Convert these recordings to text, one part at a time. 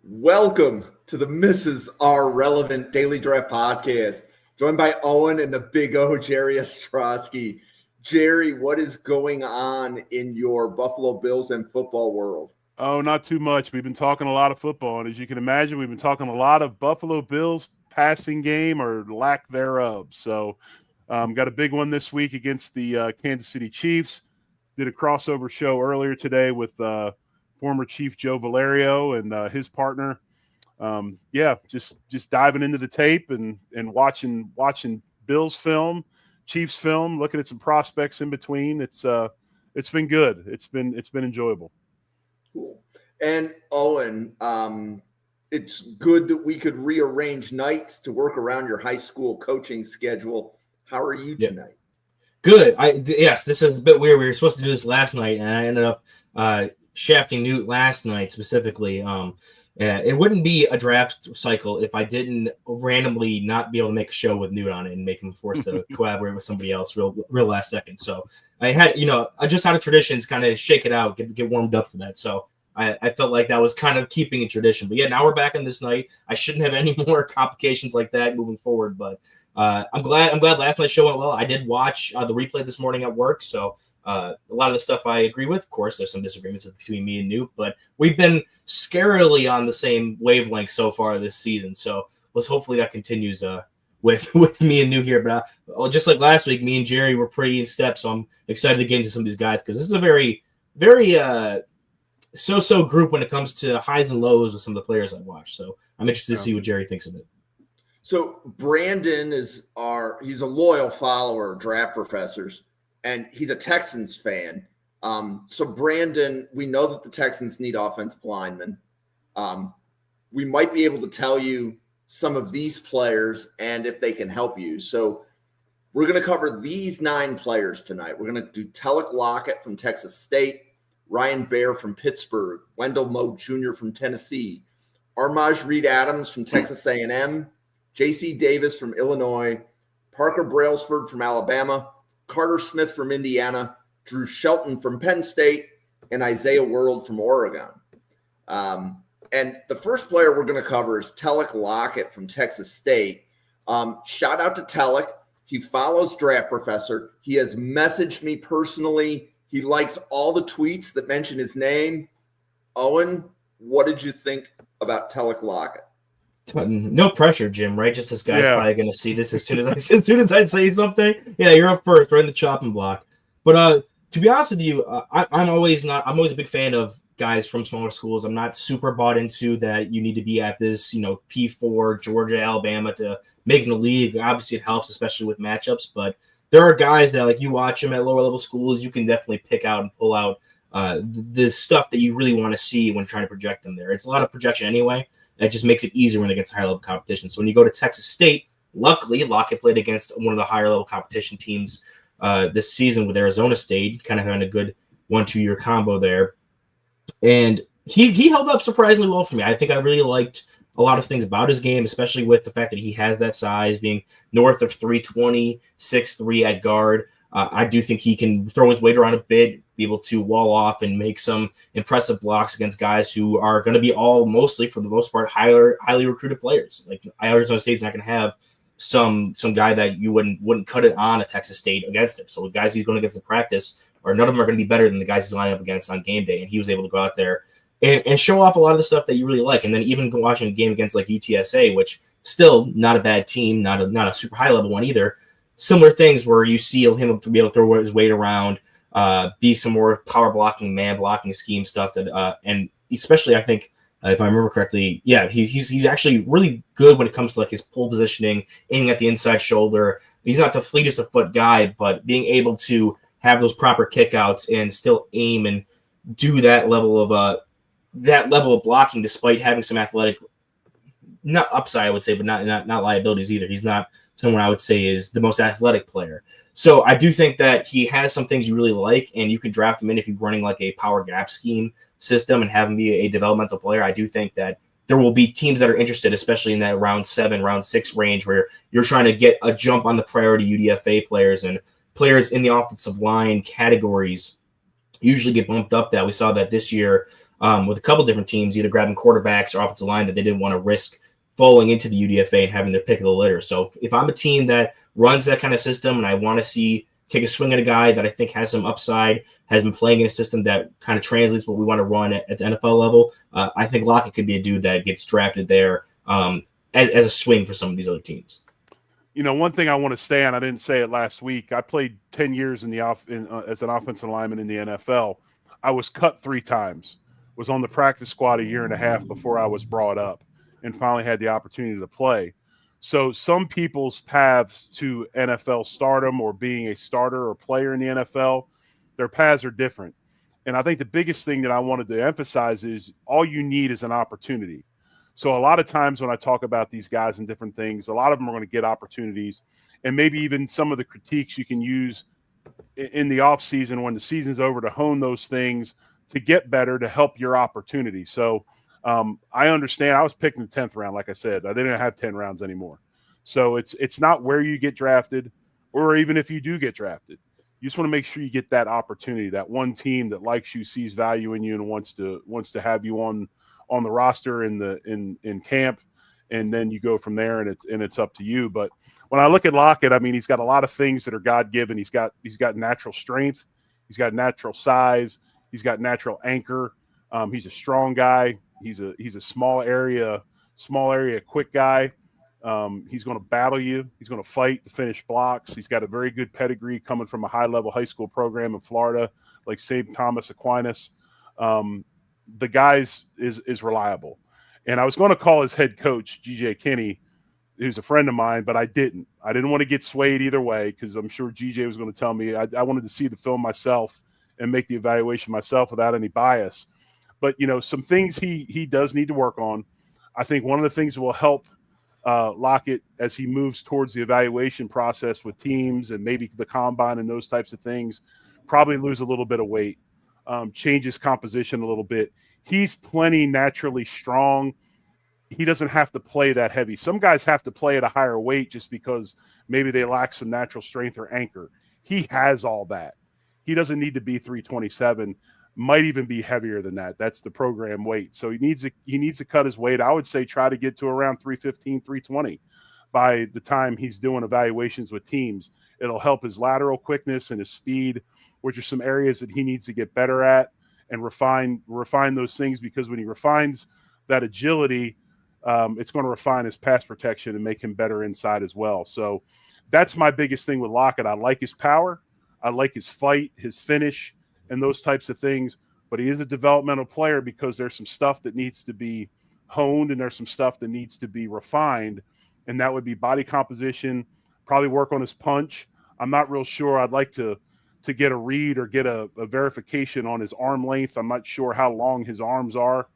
Welcome to the Mrs. R Relevant Daily Draft Podcast, joined by Owen and the Big O, Jerry Ostroski. Jerry, what is going on in your Buffalo Bills and football world? Oh, not too much. We've been talking a lot of football, and as you can imagine, we've been talking a lot of Buffalo Bills passing game or lack thereof. So got a big one this week against the Kansas City Chiefs. Did a crossover show earlier today with former Chief Joe Valerio and his partner. Just diving into the tape and watching Bills film, Chiefs film, looking at some prospects in between. It's been good. It's been enjoyable. Cool. And Owen, it's good that we could rearrange nights to work around your high school coaching schedule. How are you tonight? Good. Yes, this is a bit weird. We were supposed to do this last night, and I ended up shafting Newt last night specifically. It wouldn't be a draft cycle if I didn't randomly not be able to make a show with Newt on it and make him forced to collaborate with somebody else real last second. So I had, I just out of traditions, kind of shake it out, get warmed up for that. So I felt like that was kind of keeping a tradition. But yeah, now we're back on this night. I shouldn't have any more complications like that moving forward. But I'm glad last night's show went well. I did watch the replay this morning at work, so a lot of the stuff I agree with. Of course, there's some disagreements between me and Newt, but we've been scarily on the same wavelength so far this season. So let's hopefully that continues with me and Newt here. But just like last week, me and Jerry were pretty in step, so I'm excited to get into some of these guys because this is a very, very so-so group when it comes to highs and lows with some of the players I watch. So I'm interested to see what Jerry thinks of it. So Brandon he's a loyal follower of Draft Professors, and he's a Texans fan. So Brandon, we know that the Texans need offensive linemen. We might be able to tell you some of these players and if they can help you. So we're going to cover these 9 players tonight. We're going to do Tellek Lockette from Texas State, Ryan Baer from Pittsburgh, Wendell Moe Jr from Tennessee, Armaj Reed Adams from Texas A&M, J.C. Davis from Illinois, Parker Brailsford from Alabama, Carter Smith from Indiana, Drew Shelton from Penn State, and Isaiah World from Oregon. And the first player we're going to cover is Tellek Lockette from Texas State. Shout out to Tellek. He follows Draft Professor. He has messaged me personally. He likes all the tweets that mention his name. Owen, what did you think about Tellek Lockette? No pressure, Jim, right? Just this guy's probably going to see this as soon as I say something. Yeah, you're up first, right in the chopping block. But to be honest with you, I'm always a big fan of guys from smaller schools. I'm not super bought into that you need to be at this, P4, Georgia, Alabama to make the league. Obviously, it helps, especially with matchups. But there are guys that, like, you watch them at lower level schools, you can definitely pick out and pull out the stuff that you really want to see when trying to project them there. It's a lot of projection anyway. That just makes it easier when it gets higher level competition. So when you go to Texas State, luckily Lockette played against one of the higher level competition teams this season with Arizona State, kind of having a good 1-2 year combo there. And he held up surprisingly well for me. I think I really liked a lot of things about his game, especially with the fact that he has that size, being north of 320, 6'3" at guard. I do think he can throw his weight around a bit, be able to wall off and make some impressive blocks against guys who are going to be all mostly, for the most part, highly recruited players. Like Arizona State's not going to have some guy that you wouldn't cut it on a Texas State against him. So the guys he's going against in practice, or none of them are going to be better than the guys he's lining up against on game day. And he was able to go out there and show off a lot of the stuff that you really like. And then even watching a game against like UTSA, which still not a bad team, not a super high level one either. Similar things where you see him to be able to throw his weight around, be some more power blocking, man blocking scheme stuff that, and especially I think if I remember correctly, he's actually really good when it comes to like his pull positioning, aiming at the inside shoulder. He's not the fleetest of foot guy, but being able to have those proper kickouts and still aim and do that level of blocking despite having some athletic, not upside I would say, but not liabilities either. He's not someone I would say is the most athletic player. So I do think that he has some things you really like, and you can draft him in if you're running like a power gap scheme system and have him be a developmental player. I do think that there will be teams that are interested, especially in that round 7, round 6 range where you're trying to get a jump on the priority UDFA players, and players in the offensive line categories usually get bumped up. That we saw that this year with a couple different teams, either grabbing quarterbacks or offensive line that they didn't want to risk falling into the UDFA and having their pick of the litter. So if I'm a team that runs that kind of system and I want to take a swing at a guy that I think has some upside, has been playing in a system that kind of translates what we want to run at the NFL level, I think Lockette could be a dude that gets drafted there as a swing for some of these other teams. One thing I want to stay on, I didn't say it last week. I played 10 years as an offensive lineman in the NFL. I was cut 3 times, was on the practice squad a year and a half before I was brought up, and finally had the opportunity to play. So some people's paths to NFL stardom or being a starter or player in the NFL, their paths are different. And I think the biggest thing that I wanted to emphasize is all you need is an opportunity. So a lot of times when I talk about these guys and different things, a lot of them are going to get opportunities, and maybe even some of the critiques you can use in the off season when the season's over to hone those things to get better, to help your opportunity. So I understand. I was picked in the 10th round. Like I said, I didn't have 10 rounds anymore. So it's not where you get drafted, or even if you do get drafted, you just want to make sure you get that opportunity, that one team that likes you, sees value in you, and wants to have you on the roster in camp, and then you go from there, and it's up to you. But when I look at Lockette, I mean, he's got a lot of things that are God-given. He's got natural strength, he's got natural size, he's got natural anchor. He's a strong guy. He's a small area quick guy. He's going to battle you. He's going to fight to finish blocks. He's got a very good pedigree coming from a high-level high school program in Florida, like St. Thomas Aquinas. The guy is reliable. And I was going to call his head coach, GJ Kinney, who's a friend of mine, but I didn't. I didn't want to get swayed either way, because I'm sure GJ was going to tell me. I wanted to see the film myself and make the evaluation myself without any bias. But, some things he does need to work on. I think one of the things that will help Lockette as he moves towards the evaluation process with teams and maybe the combine and those types of things, probably lose a little bit of weight. Change his composition a little bit. He's plenty naturally strong. He doesn't have to play that heavy. Some guys have to play at a higher weight just because maybe they lack some natural strength or anchor. He has all that. He doesn't need to be 327, might even be heavier than that. That's the program weight. So he needs to cut his weight. I would say try to get to around 315, 320 by the time he's doing evaluations with teams. It'll help his lateral quickness and his speed, which are some areas that he needs to get better at and refine those things, because when he refines that agility, it's going to refine his pass protection and make him better inside as well. So that's my biggest thing with Lockette. I like his power. I like his fight, his finish, and those types of things. But he is a developmental player because there's some stuff that needs to be honed and there's some stuff that needs to be refined. And that would be body composition, probably work on his punch. I'm not real sure. I'd like to get a read or get a verification on his arm length. I'm not sure how long his arms are,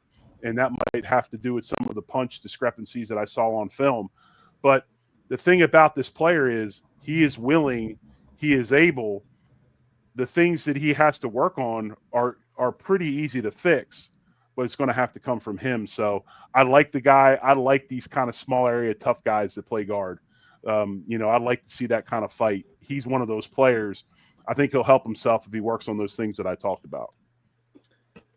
and that might have to do with some of the punch discrepancies that I saw on film. But the thing about this player is he is willing, he is able. The things that he has to work on are pretty easy to fix, but it's going to have to come from him. So I like the guy. I like these kind of small area tough guys that play guard. I'd like to see that kind of fight. He's one of those players. I think he'll help himself if he works on those things that I talked about.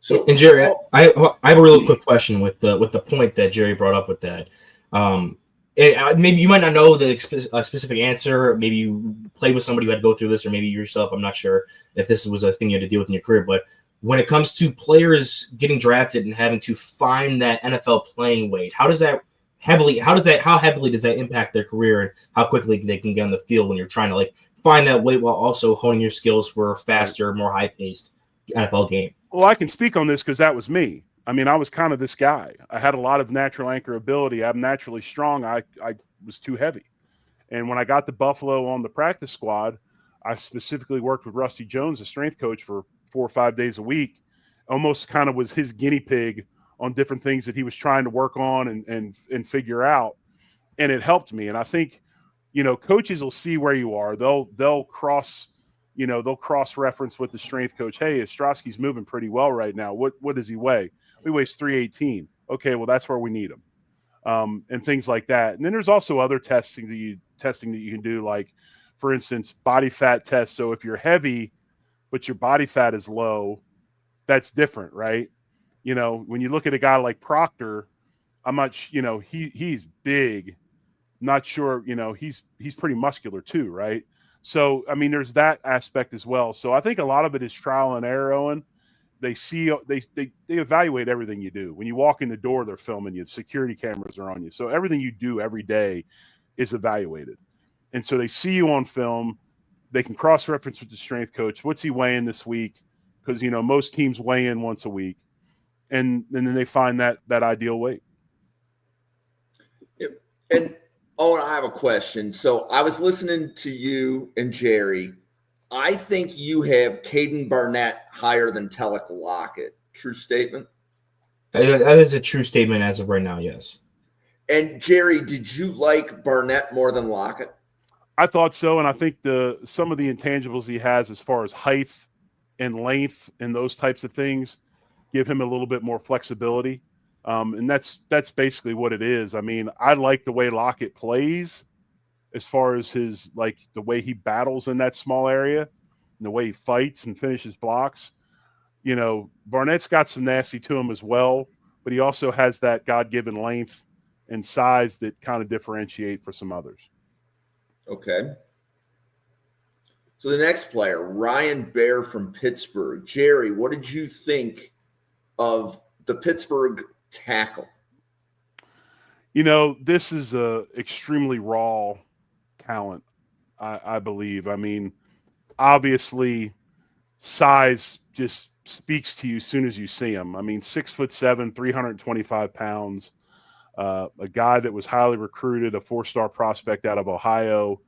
So, and Jerry, I have a real quick question with the point that Jerry brought up with that. Maybe you might not know the specific answer. Maybe you played with somebody who had to go through this, or maybe yourself. I'm not sure if this was a thing you had to deal with in your career. But when it comes to players getting drafted and having to find that NFL playing weight, how heavily does that impact their career, and how quickly they can get on the field when you're trying to find that weight while also honing your skills for a faster, more high-paced NFL game? Well, I can speak on this because that was me. I mean, I was kind of this guy. I had a lot of natural anchor ability. I'm naturally strong. I was too heavy. And when I got to Buffalo on the practice squad, I specifically worked with Rusty Jones, the strength coach, for 4 or 5 days a week. Almost kind of was his guinea pig on different things that he was trying to work on and figure out. And it helped me. And I think, coaches will see where you are. They'll cross reference with the strength coach. Hey, Ostroski's moving pretty well right now. What does he weigh? He weighs 318. Okay, well, that's where we need him. And things like that. And then there's also other testing that you can do, like, for instance, body fat tests. So if you're heavy, but your body fat is low, that's different, right? When you look at a guy like Proctor, I'm not, he's big. Not sure, he's pretty muscular too, right? So, I mean, there's that aspect as well. So I think a lot of it is trial and error, Owen. They see, they evaluate everything you do. When you walk in the door, they're filming you. Security cameras are on you. So everything you do every day is evaluated. And so they see you on film. They can cross-reference with the strength coach. What's he weighing this week? Because, most teams weigh in once a week. And then they find that ideal weight. Yep. And Owen, I have a question. So I was listening to you and Jerry. I think you have Caden Barnett higher than Tellek Lockette. True statement? That is a true statement as of right now, yes. And Jerry, did you like Barnett more than Lockette? I thought so, and I think some of the intangibles he has as far as height and length and those types of things give him a little bit more flexibility. And that's basically what it is. I mean, I like the way Lockette plays as far as his, the way he battles in that small area and the way he fights and finishes blocks. Barnett's got some nasty to him as well, but he also has that God-given length and size that kind of differentiate for some others. Okay. So the next player, Ryan Baer from Pittsburgh. Jerry, what did you think of the Pittsburgh tackle? This is a extremely raw talent, I believe. I mean, obviously, size just speaks to you as soon as you see him. I mean, 6'7", 325 pounds, a guy that was highly recruited, a 4-star prospect out of Ohio.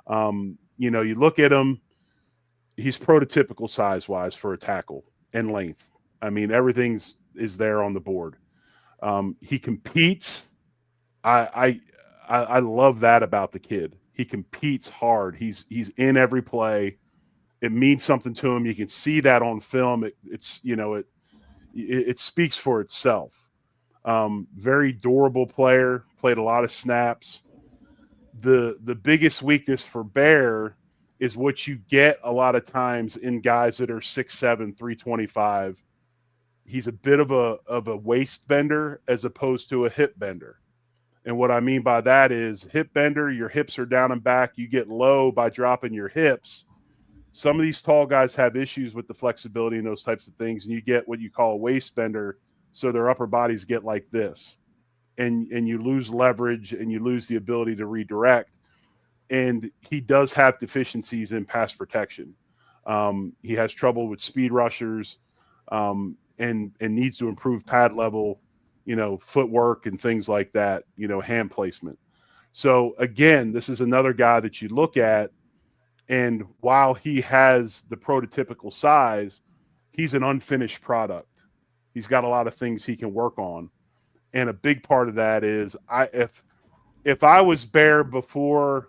You look at him, he's prototypical size-wise for a tackle and length. I mean, everything is there on the board. He competes. I love that about the kid. He competes hard. He's in every play. It means something to him. You can see that on film. It speaks for itself. Very durable player. Played a lot of snaps. The biggest weakness for Baer is what you get a lot of times in guys that are 6'7", 325. He's a bit of a waist bender as opposed to a hip bender. And what I mean by that is hip bender, your hips are down and back. You get low by dropping your hips. Some of these tall guys have issues with the flexibility and those types of things, and you get what you call a waist bender, so their upper bodies get like this. And you lose leverage and you lose the ability to redirect. And he does have deficiencies in pass protection. He has trouble with speed rushers and needs to improve pad level, footwork and things like that, hand placement. So, again, this is another guy that you look at, and while he has the prototypical size, he's an unfinished product. He's got a lot of things he can work on. And a big part of that is if I was Baer before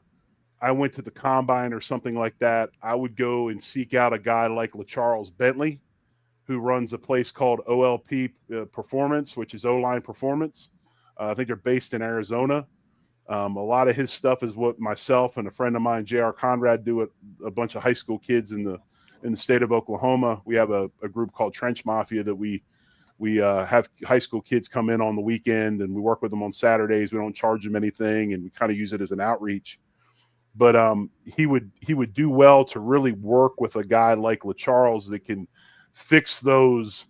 I went to the combine or something like that, I would go and seek out a guy like LaCharles Bentley, who runs a place called OLP Performance, which is O-Line Performance. I think they're based in Arizona. A lot of his stuff is what myself and a friend of mine, J.R. Conrad, do with a bunch of high school kids in the state of Oklahoma. We have a group called Trench Mafia that we have high school kids come in on the weekend, and we work with them on Saturdays. We don't charge them anything, and we kind of use it as an outreach. But he would do well to really work with a guy like LaCharles that can fix those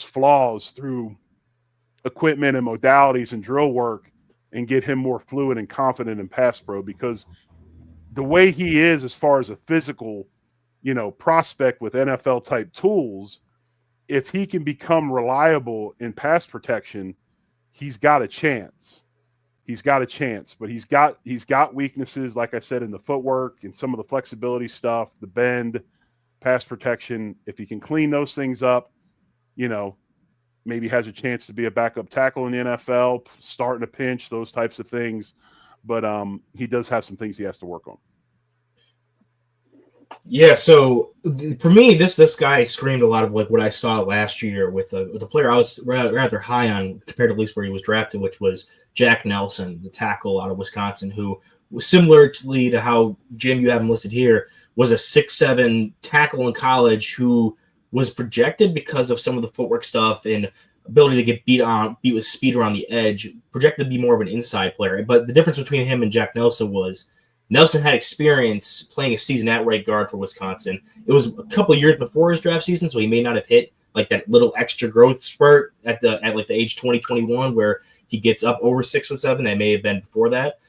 flaws through equipment and modalities and drill work and get him more fluid and confident in pass pro, because the way he is as far as a physical, prospect with NFL type tools, if he can become reliable in pass protection, he's got a chance. But he's got weaknesses, like I said, in the footwork and some of the flexibility stuff, the bend, pass protection. If he can clean those things up, maybe has a chance to be a backup tackle in the NFL, starting a pinch, those types of things. But he does have some things he has to work on. Yeah, so for me, this guy screamed a lot of like what I saw last year with a player I was rather high on compared to at least where he was drafted, which was Jack Nelson, the tackle out of Wisconsin, who was similarly to how, Jim, you have him listed here, was a 6'7" tackle in college who was projected because of some of the footwork stuff and ability to get beat with speed around the edge, projected to be more of an inside player. But the difference between him and Jack Nelson was Nelson had experience playing a season at right guard for Wisconsin. It was a couple of years before his draft season, so he may not have hit like that little extra growth spurt at like the age 20, 21, where he gets up over 6'7". That may have been before that.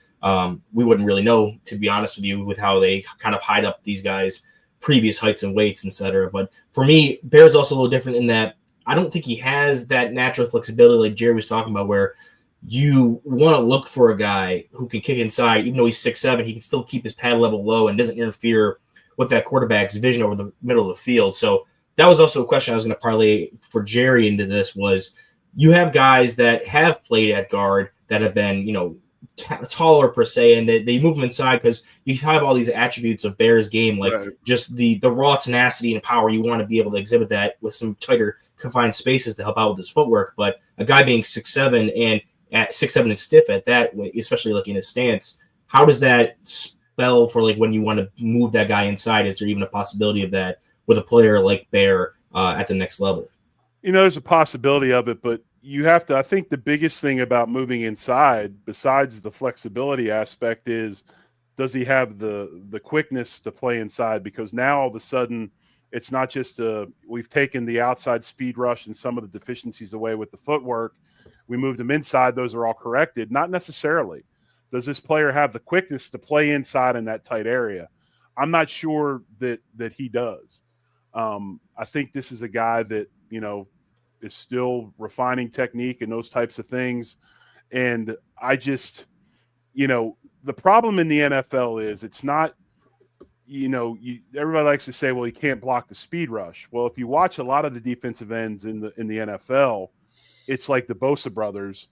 We wouldn't really know, to be honest with you, with how they kind of hide up these guys' previous heights and weights, etc. But for me, Baer's also a little different in that I don't think he has that natural flexibility like Jerry was talking about, where you want to look for a guy who can kick inside. Even though he's 6'7", he can still keep his pad level low and doesn't interfere with that quarterback's vision over the middle of the field. So that was also a question I was going to parlay for Jerry into this was you have guys that have played at guard that have been, taller per se, and they move them inside because you have all these attributes of Baer's game, like just the raw tenacity and power. You want to be able to exhibit that with some tighter confined spaces to help out with his footwork. But a guy being 6'7" and at 6'7" and stiff at that, especially like in his stance, how does that spell for like when you want to move that guy inside? Is there even a possibility of that with a player like Baer at the next level? There's a possibility of it, but you have to, I think the biggest thing about moving inside, besides the flexibility aspect, is does he have the quickness to play inside? Because now all of a sudden it's not just we've taken the outside speed rush and some of the deficiencies away with the footwork. We moved him inside. Those are all corrected. Not necessarily. Does this player have the quickness to play inside in that tight area? I'm not sure that he does. I think this is a guy that, is still refining technique and those types of things. And I just, the problem in the NFL is it's not, everybody likes to say, well, he can't block the speed rush. Well, if you watch a lot of the defensive ends in the NFL, it's like the Bosa brothers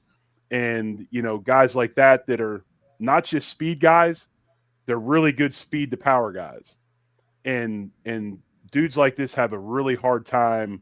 and, guys like that are not just speed guys, they're really good speed to power guys. And dudes like this have a really hard time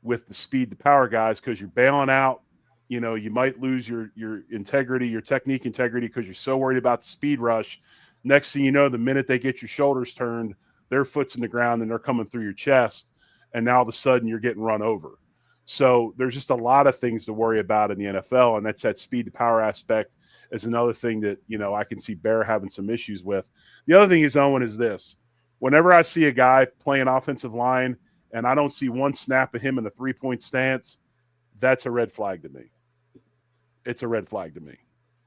with the speed to power guys because you're bailing out. You might lose your integrity, your technique integrity because you're so worried about the speed rush. Next thing you know, the minute they get your shoulders turned, their foot's in the ground and they're coming through your chest. And now all of a sudden you're getting run over. So there's just a lot of things to worry about in the NFL. And that's that speed to power aspect is another thing that, I can see Baer having some issues with. The other thing is, Owen, is this. Whenever I see a guy playing offensive line and I don't see one snap of him in a three-point stance, that's a red flag to me. It's a red flag to me.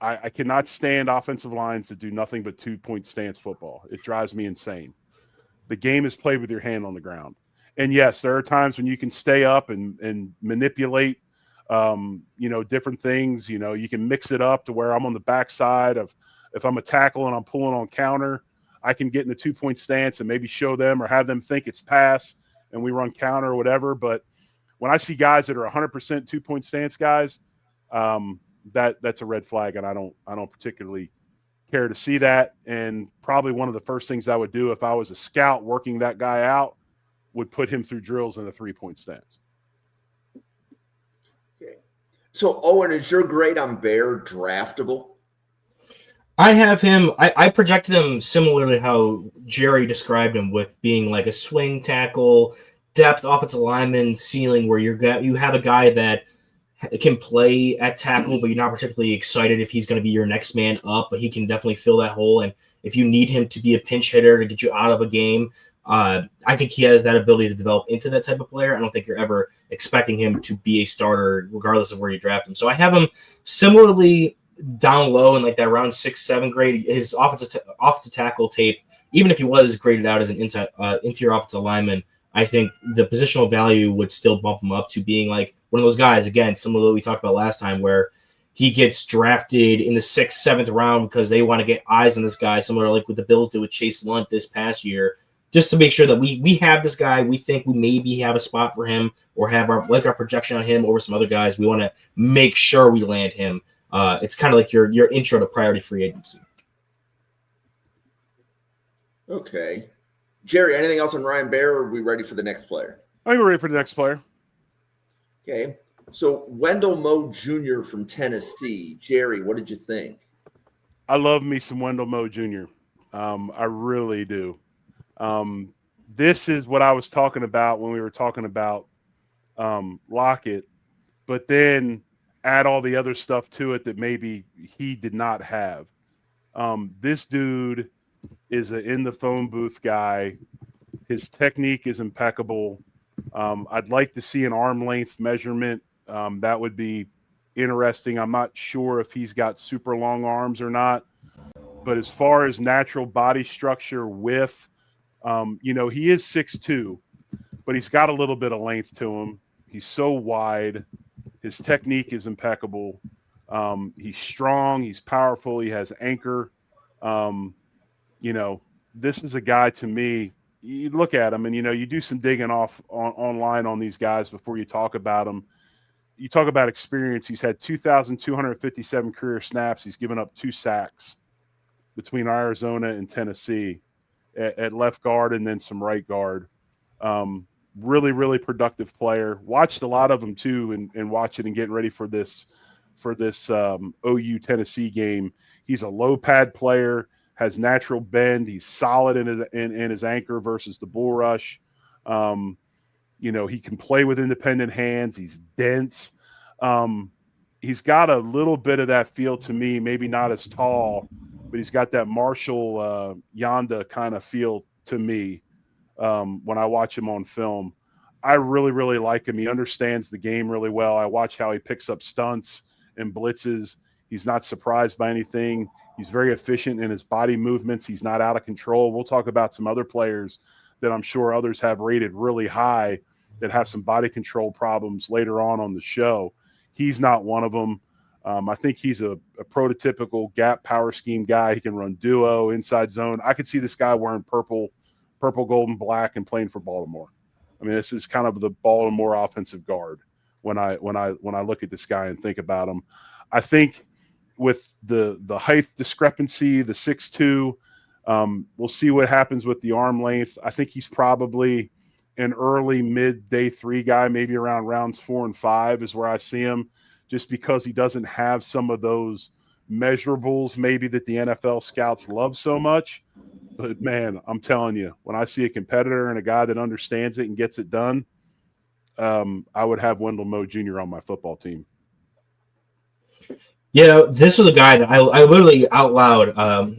I cannot stand offensive lines that do nothing but two-point stance football. It drives me insane. The game is played with your hand on the ground. And, yes, there are times when you can stay up and manipulate, different things. You can mix it up to where I'm on the backside of if I'm a tackle and I'm pulling on counter, I can get in the two-point stance and maybe show them or have them think it's pass and we run counter or whatever. But when I see guys that are 100% two-point stance guys, that's a red flag, and I don't particularly care to see that. And probably one of the first things I would do if I was a scout working that guy out would put him through drills in a three-point stance. Okay. So, Owen, is your grade on Baer draftable? I have him. I projected him similar to how Jerry described him, with being like a swing tackle, depth offensive lineman ceiling, where you have a guy that can play at tackle, but you're not particularly excited if he's going to be your next man up, but he can definitely fill that hole. And if you need him to be a pinch hitter to get you out of a game, I think he has that ability to develop into that type of player. I don't think you're ever expecting him to be a starter regardless of where you draft him. So I have him similarly down low in like that round 6-7 grade. His offensive tackle tape, even if he was graded out as an interior offensive lineman, I think the positional value would still bump him up to being like one of those guys, again, similar to what we talked about last time, where he gets drafted in the 6th, 7th round because they want to get eyes on this guy, similar to like what the Bills did with Chase Lunt this past year, just to make sure that we have this guy. We think we maybe have a spot for him or have our projection on him over some other guys. We want to make sure we land him. It's kind of like your intro to priority free agency. Okay. Jerry, anything else on Ryan Baer, or are we ready for the next player? I think we're ready for the next player. Okay. So Wendell Moe Jr. from Tennessee. Jerry, what did you think? I love me some Wendell Moe Jr. I really do. this is what I was talking about when we were talking about Lockette, but then add all the other stuff to it that maybe he did not have. This dude is an in the phone booth guy. His technique is impeccable. I'd like to see an arm length measurement. That would be interesting. I'm not sure if he's got super long arms or not, but as far as natural body structure width, he is 6'2", but he's got a little bit of length to him. He's so wide. His technique is impeccable. He's strong. He's powerful. He has anchor. This is a guy, to me, you look at him and, you do some digging online on these guys before you talk about them. You talk about experience. He's had 2,257 career snaps. He's given up 2 sacks between Arizona and Tennessee at left guard and then some right guard. Really, really productive player. Watched a lot of them too, and watching and getting ready for this OU Tennessee game. He's a low pad player, has natural bend. He's solid in his anchor versus the bull rush. He can play with independent hands. He's dense. He's got a little bit of that feel to me. Maybe not as tall, but he's got that Marshall Yanda kind of feel to me. When I watch him on film, I really, really like him. He understands the game really well. I watch how he picks up stunts and blitzes. He's not surprised by anything. He's very efficient in his body movements. He's not out of control. We'll talk about some other players that I'm sure others have rated really high that have some body control problems later on the show. He's not one of them. I think he's a prototypical gap power scheme guy. He can run duo, inside zone. I could see this guy wearing purple, gold, and black and playing for Baltimore. I mean, this is kind of the Baltimore offensive guard when I look at this guy and think about him. I think with the height discrepancy, the 6'2", we'll see what happens with the arm length. I think he's probably an early mid day 3 guy, maybe around rounds 4 and 5 is where I see him, just because he doesn't have some of those measurables maybe that the NFL scouts love so much. But, man, I'm telling you, when I see a competitor and a guy that understands it and gets it done, I would have Wendell Moe Jr. on my football team. This was a guy that I literally out loud,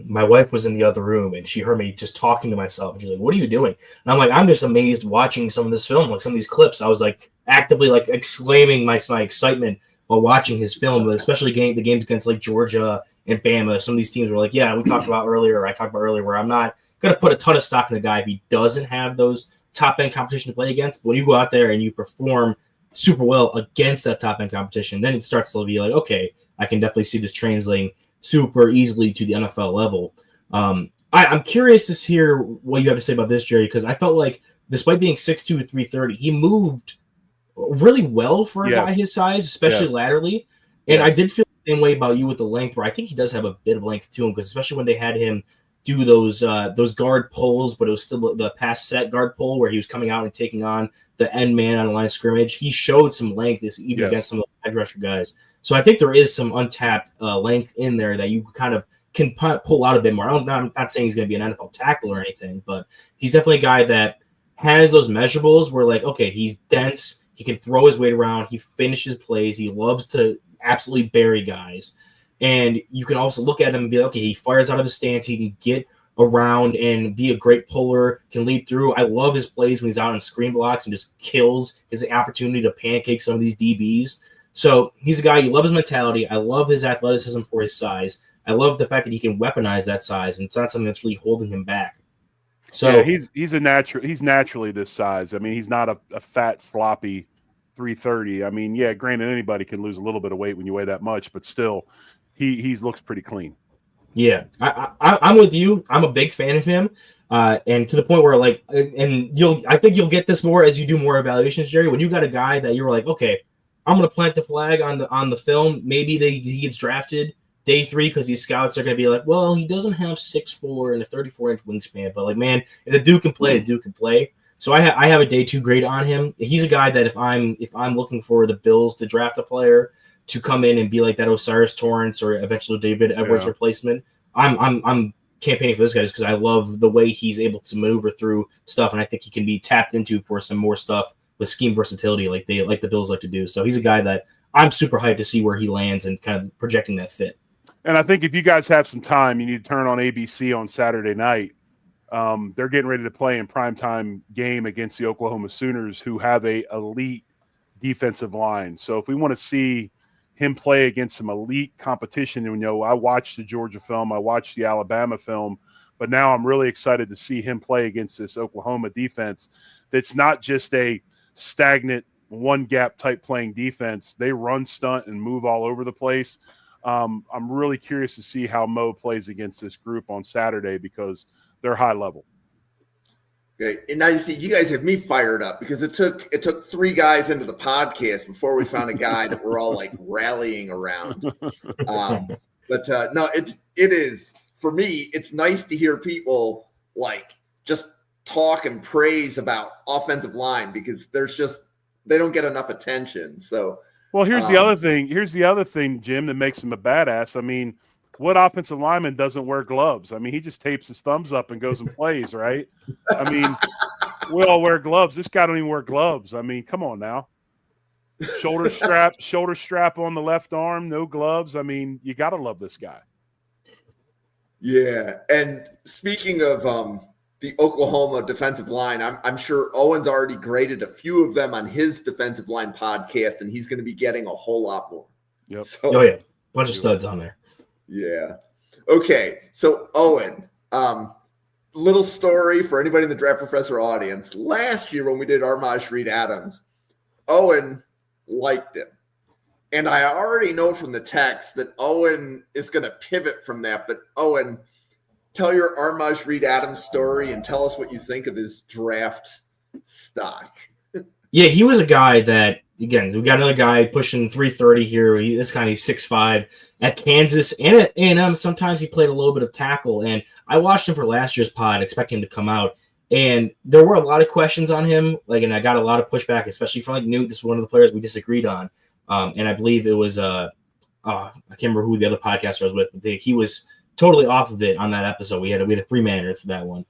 my wife was in the other room and she heard me just talking to myself. And she's like, "What are you doing?" And I'm like, I'm just amazed watching some of this film, like some of these clips. I was like actively like exclaiming my excitement while watching his film, especially the games against like Georgia and Bama. Some of these teams were like, I talked about earlier, where I'm not going to put a ton of stock in a guy if he doesn't have those top-end competition to play against. But when you go out there and you perform super well against that top-end competition, then it starts to be like, okay, I can definitely see this translating super easily to the NFL level. I'm curious to hear what you have to say about this, Jerry, because I felt like despite being 6'2", 330, he moved really well for a guy his size, especially laterally. And I did feel the same way about you with the length, where I think he does have a bit of length to him, because especially when they had him do those guard pulls, but it was still the pass set guard pull where he was coming out and taking on the end man on the line of scrimmage. He showed some length even against some of the edge rusher guys. So I think there is some untapped length in there that you kind of can pull out a bit more. I'm not saying he's going to be an NFL tackle or anything, but he's definitely a guy that has those measurables where, like, okay, he's dense, he can throw his weight around, he finishes plays, he loves to absolutely bury guys. And you can also look at him and be like, okay, he fires out of his stance, he can get around and be a great puller, can lead through. I love his plays when he's out in screen blocks and just kills his opportunity to pancake some of these DBs. So he's a guy, you love his mentality. I love his athleticism for his size. I love the fact that he can weaponize that size, and it's not something that's really holding him back. So he's naturally this size. I mean, he's not a fat, sloppy 330. I mean, granted, anybody can lose a little bit of weight when you weigh that much, but still, he looks pretty clean. Yeah, I'm with you. I'm a big fan of him, and to the point where, like, and I think you'll get this more as you do more evaluations, Jerry. When you got a guy that you're like, okay, I'm going to plant the flag on the film. Maybe he gets drafted day 3 because these scouts are going to be like, well, he doesn't have 6'4" and a 34-inch wingspan. But, like, man, if the dude can play, the dude can play. So I have a day 2 grade on him. He's a guy that if I'm looking for the Bills to draft a player to come in and be like that Osiris Torrance or eventually David Edwards replacement, I'm campaigning for this guy just because I love the way he's able to maneuver through stuff, and I think he can be tapped into for some more stuff with scheme versatility like the Bills like to do. So he's a guy that I'm super hyped to see where he lands and kind of projecting that fit. And I think if you guys have some time, you need to turn on ABC on Saturday night. They're getting ready to play in primetime game against the Oklahoma Sooners, who have a elite defensive line. So if we want to see him play against some elite competition, you know, I watched the Georgia film, I watched the Alabama film, but now I'm really excited to see him play against this Oklahoma defense that's not just a stagnant one-gap type playing defense. They run, stunt, and move all over the place. I'm really curious to see how Mo plays against this group on Saturday because they're high level. Okay, and now you see, you guys have me fired up because it took 3 guys into the podcast before we found a guy that we're all like rallying around. No, it is for me. It's nice to hear people like just talk and praise about offensive line because they don't get enough attention. So, well, here's the other thing. Here's the other thing, Jim, that makes him a badass. I mean, what offensive lineman doesn't wear gloves? I mean, he just tapes his thumbs up and goes and plays, right? I mean, we all wear gloves. This guy don't even wear gloves. I mean, come on now. Shoulder strap on the left arm, no gloves. I mean, you got to love this guy. Yeah, and speaking of the Oklahoma defensive line, I'm sure Owen's already graded a few of them on his defensive line podcast, and he's going to be getting a whole lot more. Yep. So, yeah, bunch of studs on there. Yeah. Okay. So Owen, little story for anybody in the Draft Professor audience. Last year when we did Armaj Reed Adams, Owen liked him. And I already know from the text that Owen is going to pivot from that. But Owen, tell your Armaj Reed Adams story and tell us what you think of his draft stock. Yeah, he was a guy that, again, we got another guy pushing 330 here. This guy, he's 6'5". At Kansas and at A&M, sometimes he played a little bit of tackle. And I watched him for last year's pod, expecting him to come out. And there were a lot of questions on him. And I got a lot of pushback, especially from Newt. This was one of the players we disagreed on. And I believe it was, I can't remember who the other podcaster was with. But he was totally off of it on that episode. We had a 3-manner for that one.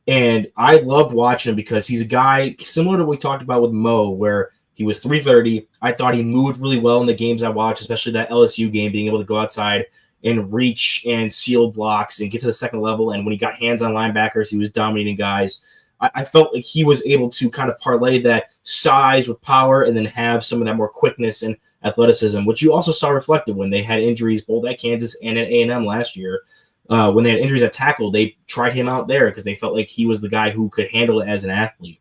And I loved watching him because he's a guy similar to what we talked about with Mo, where he was 330. I thought he moved really well in the games I watched, especially that LSU game, being able to go outside and reach and seal blocks and get to the second level. And when he got hands on linebackers, he was dominating guys. I felt like he was able to kind of parlay that size with power and then have some of that more quickness and athleticism, which you also saw reflected when they had injuries both at Kansas and at A&M last year. When they had injuries at tackle, they tried him out there because they felt like he was the guy who could handle it as an athlete.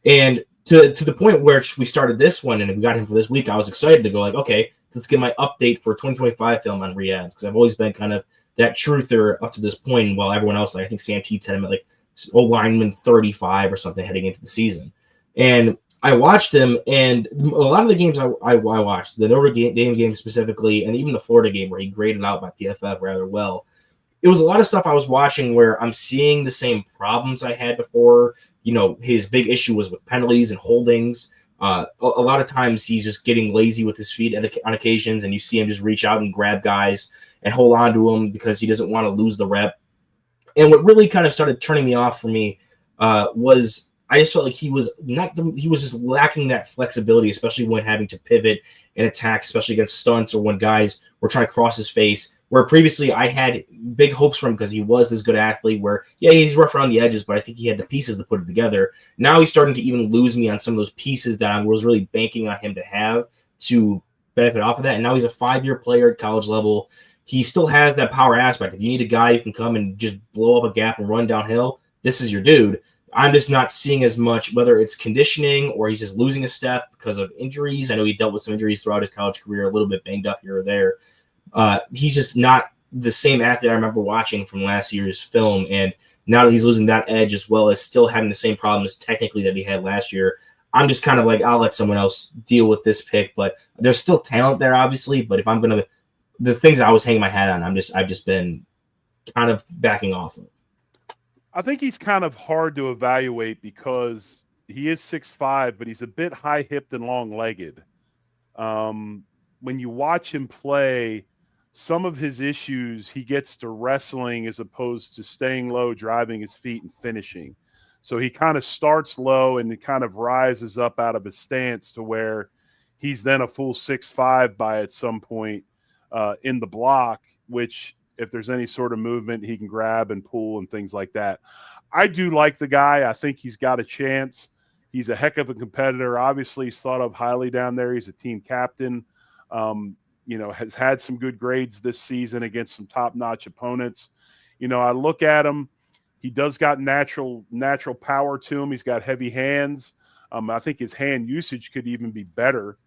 And to the point where we started this one and we got him for this week, I was excited to go like, okay, let's get my update for 2025 film on Riaz, because I've always been kind of that truther up to this point, while everyone else, I think Sam Teets had him at like lineman 35 or something heading into the season. And I watched him, and a lot of the games I watched, the Notre Dame game specifically, and even the Florida game where he graded out by PFF rather well, it was a lot of stuff I was watching where I'm seeing the same problems I had before. You know, his big issue was with penalties and holdings. A lot of times he's just getting lazy with his feet on occasions, and you see him just reach out and grab guys and hold on to them because he doesn't want to lose the rep. And what really kind of started turning me off for me was I just felt like he was just lacking that flexibility, especially when having to pivot and attack, especially against stunts or when guys were trying to cross his face. Where previously I had big hopes for him because he was this good athlete where, yeah, he's rough around the edges, but I think he had the pieces to put it together. Now he's starting to even lose me on some of those pieces that I was really banking on him to have to benefit off of that. And now he's a 5-year player at college level. He still has that power aspect. If you need a guy who can come and just blow up a gap and run downhill, this is your dude. I'm just not seeing as much, whether it's conditioning or he's just losing a step because of injuries. I know he dealt with some injuries throughout his college career, a little bit banged up here or there. He's just not the same athlete I remember watching from last year's film. And now that he's losing that edge as well as still having the same problems technically that he had last year, I'm just kind of like, I'll let someone else deal with this pick. But there's still talent there, obviously. But if I'm going to, the things I was hanging my hat on, I've just been kind of backing off of. I think he's kind of hard to evaluate because he is 6'5", but he's a bit high-hipped and long-legged. When you watch him play, some of his issues, he gets to wrestling as opposed to staying low, driving his feet, and finishing. So he kind of starts low and he kind of rises up out of his stance to where he's then a full 6'5" by at some point in the block, which if there's any sort of movement, he can grab and pull and things like that. I do like the guy. I think he's got a chance. He's a heck of a competitor. Obviously, he's thought of highly down there. He's a team captain. Has had some good grades this season against some top-notch opponents. I look at him. He does got natural power to him. He's got heavy hands. I think his hand usage could even be better.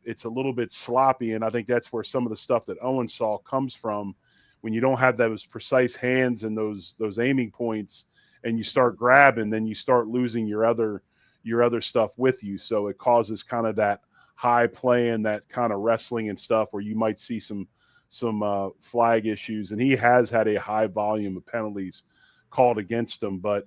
It's a little bit sloppy, and I think that's where some of the stuff that Owen saw comes from. When you don't have those precise hands and those aiming points, and you start grabbing, then you start losing your other stuff with you. So it causes kind of that high playing, that kind of wrestling and stuff where you might see some flag issues. And he has had a high volume of penalties called against him. But,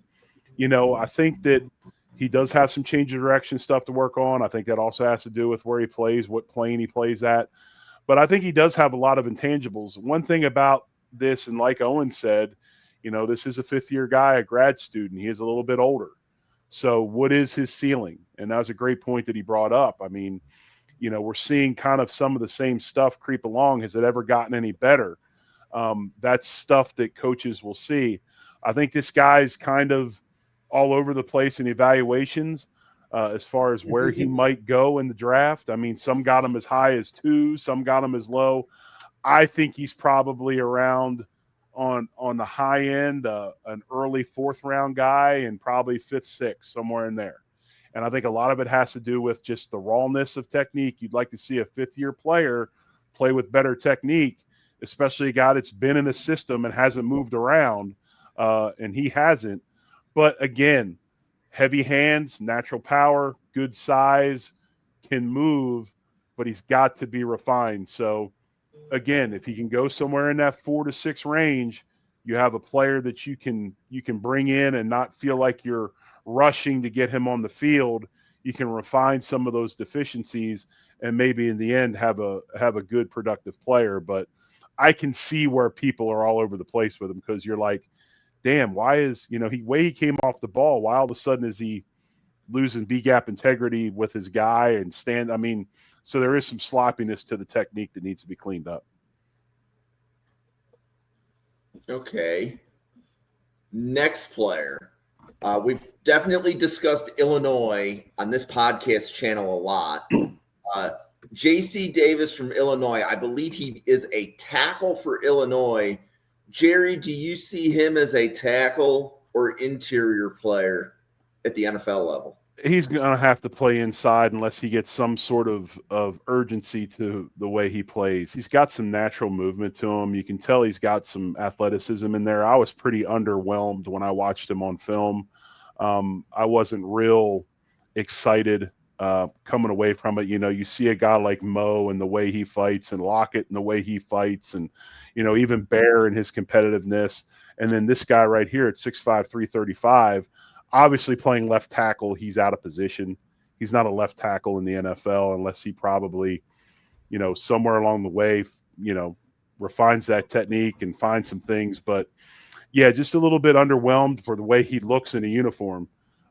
I think that he does have some change of direction stuff to work on. I think that also has to do with where he plays, what plane he plays at. But I think he does have a lot of intangibles. One thing about this, and like Owen said, this is a fifth-year guy, a grad student. He is a little bit older. So what is his ceiling? And that was a great point that he brought up. I mean, we're seeing kind of some of the same stuff creep along. Has it ever gotten any better? That's stuff that coaches will see. I think this guy's kind of all over the place in evaluations as far as where he might go in the draft. I mean, some got him as high as 2, some got him as low. I think he's probably around on the high end, an early 4th round guy, and probably 5th, 6th, somewhere in there. And I think a lot of it has to do with just the rawness of technique. You'd like to see a 5th-year player play with better technique, especially a guy that's been in the system and hasn't moved around, and he hasn't. But again, heavy hands, natural power, good size, can move, but he's got to be refined. So again, if he can go somewhere in that 4 to 6 range, you have a player that you can bring in and not feel like you're rushing to get him on the field. You can refine some of those deficiencies and maybe in the end have a good productive player. But I can see where people are all over the place with him, because you're like, damn, why is, he came off the ball, why all of a sudden is he losing B-gap integrity with his guy and stand? I mean, so there is some sloppiness to the technique that needs to be cleaned up. Okay. Next player. We've definitely discussed Illinois on this podcast channel a lot. J.C. Davis from Illinois, I believe he is a tackle for Illinois. Jerry, do you see him as a tackle or interior player at the NFL level? He's going to have to play inside unless he gets some sort of urgency to the way he plays. He's got some natural movement to him. You can tell he's got some athleticism in there. I was pretty underwhelmed when I watched him on film. I wasn't real excited coming away from it. You see a guy like Moe and the way he fights, and Lockette and the way he fights, and, even Baer and his competitiveness. And then this guy right here at 6'5", 335, obviously playing left tackle, he's out of position. He's not a left tackle in the NFL unless he probably, somewhere along the way, refines that technique and finds some things. But, yeah, just a little bit underwhelmed for the way he looks in a uniform.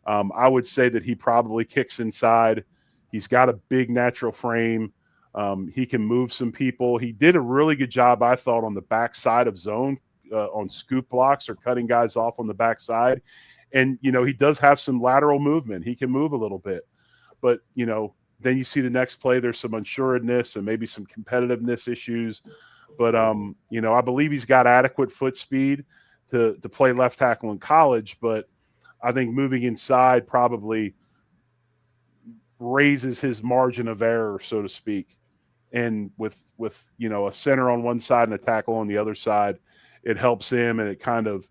I would say that he probably kicks inside. He's got a big natural frame. He can move some people. He did a really good job, I thought, on the backside of zone on scoop blocks or cutting guys off on the backside. And, he does have some lateral movement. He can move a little bit. But, then you see the next play, there's some unsureness and maybe some competitiveness issues. But, I believe he's got adequate foot speed to play left tackle in college. But I think moving inside probably raises his margin of error, so to speak. And with a center on one side and a tackle on the other side, it helps him, and it kind of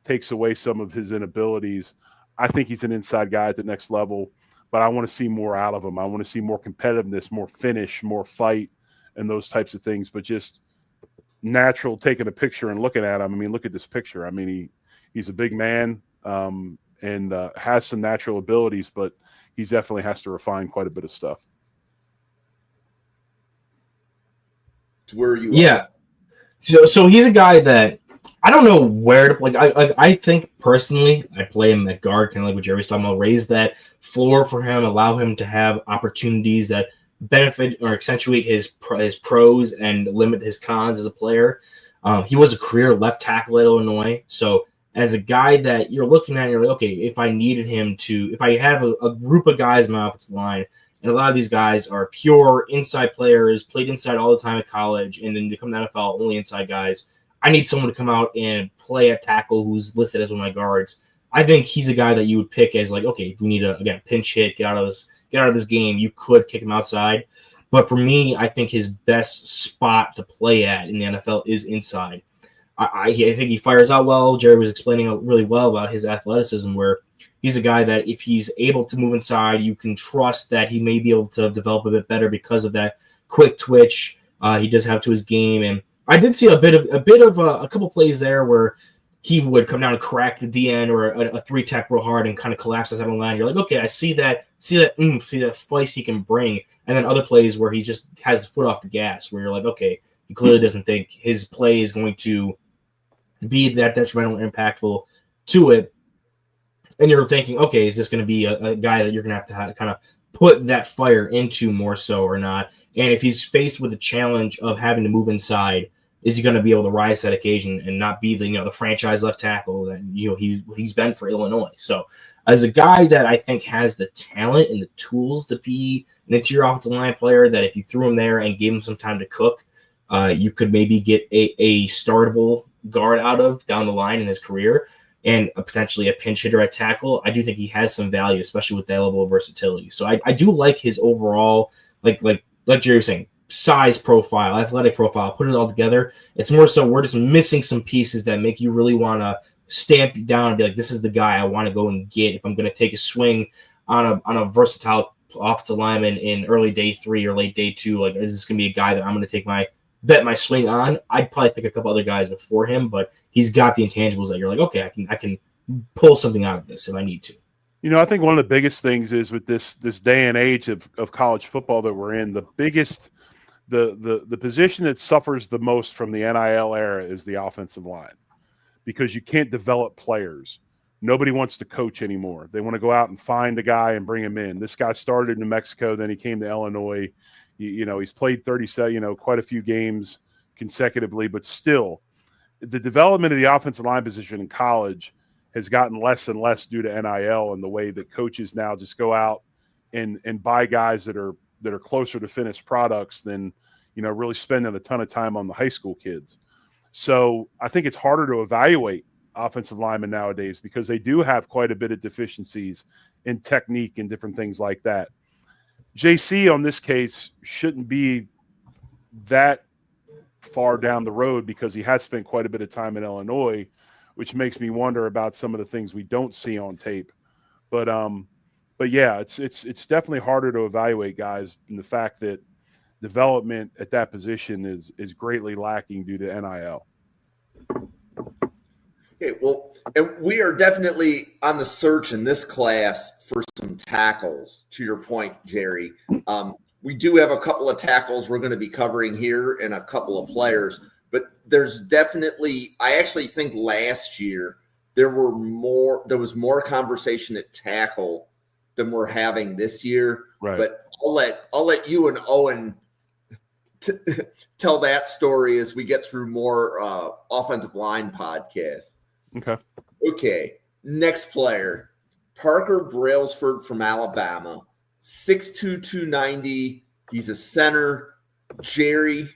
takes away some of his inabilities. I think he's an inside guy at the next level, but I want to see more out of him. I want to see more competitiveness, more finish, more fight, and those types of things. But just natural taking a picture and looking at him. I mean, look at this picture. I mean, he's a big man and has some natural abilities, but he definitely has to refine quite a bit of stuff. where you Yeah. So he's a guy that I don't know where to like. I think personally, I play him at guard, kind of like what Jerry's talking about. Raise that floor for him, allow him to have opportunities that benefit or accentuate his pros and limit his cons as a player. He was a career left tackle at Illinois, so as a guy that you're looking at, you're like, okay, if I needed him to, if I have a group of guys in my offensive line, and a lot of these guys are pure inside players, played inside all the time at college, and then they come to the NFL, only inside guys. I need someone to come out and play at tackle who's listed as one of my guards. I think he's a guy that you would pick as like, okay, if we need a pinch hit, get out of this game, you could kick him outside. But for me, I think his best spot to play at in the NFL is inside. I think he fires out well. Jerry was explaining really well about his athleticism, where he's a guy that if he's able to move inside, you can trust that he may be able to develop a bit better because of that quick twitch he does have to his game. And I did see a couple plays there where he would come down and crack the DN or a three tech real hard and kind of collapse us out of the line. You're like, okay, I see that spice he can bring. And then other plays where he just has his foot off the gas, where you're like, okay, he clearly doesn't think his play is going to be that detrimental and impactful to it. And you're thinking, okay, is this going to be a guy that you're going to have to kind of put that fire into more so or not? And if he's faced with the challenge of having to move inside, is he going to be able to rise to that occasion and not be the franchise left tackle that he's been for Illinois? So as a guy that I think has the talent and the tools to be an interior offensive line player, that if you threw him there and gave him some time to cook, you could maybe get a startable guard out of down the line in his career, and potentially a pinch hitter at tackle. I do think he has some value, especially with that level of versatility. So I do like his overall, like Jerry was saying, size profile, athletic profile, put it all together. It's more so we're just missing some pieces that make you really want to stamp you down and be like, this is the guy I want to go and get if I'm going to take a swing on a versatile offensive lineman in early day 3 or late day 2. Like, is this going to be a guy that I'm going to take my swing on? I'd probably pick a couple other guys before him, but he's got the intangibles that you're like, okay, I can pull something out of this if I need to. I think one of the biggest things is with this day and age of college football that we're in, the biggest the position that suffers the most from the NIL era is the offensive line, because you can't develop players. Nobody wants to coach anymore. They want to go out and find a guy and bring him in. This guy started in New Mexico, then he came to Illinois. He's played 37, quite a few games consecutively, but still the development of the offensive line position in college has gotten less and less due to NIL and the way that coaches now just go out and buy guys that are closer to finished products than, really spending a ton of time on the high school kids. So I think it's harder to evaluate offensive linemen nowadays because they do have quite a bit of deficiencies in technique and different things like that. JC on this case shouldn't be that far down the road because he has spent quite a bit of time in Illinois, which makes me wonder about some of the things we don't see on tape. But yeah, it's definitely harder to evaluate guys, in the fact that development at that position is greatly lacking due to NIL. Okay, well, and we are definitely on the search in this class for some tackles, to your point, Jerry. We do have a couple of tackles we're going to be covering here and a couple of players, but there's definitely, I actually think last year there was more conversation at tackle than we're having this year. Right. But I'll let you and Owen tell that story as we get through more offensive line podcasts. Okay. Next player, Parker Brailsford from Alabama, 6'2", 290. He's a center. Jerry,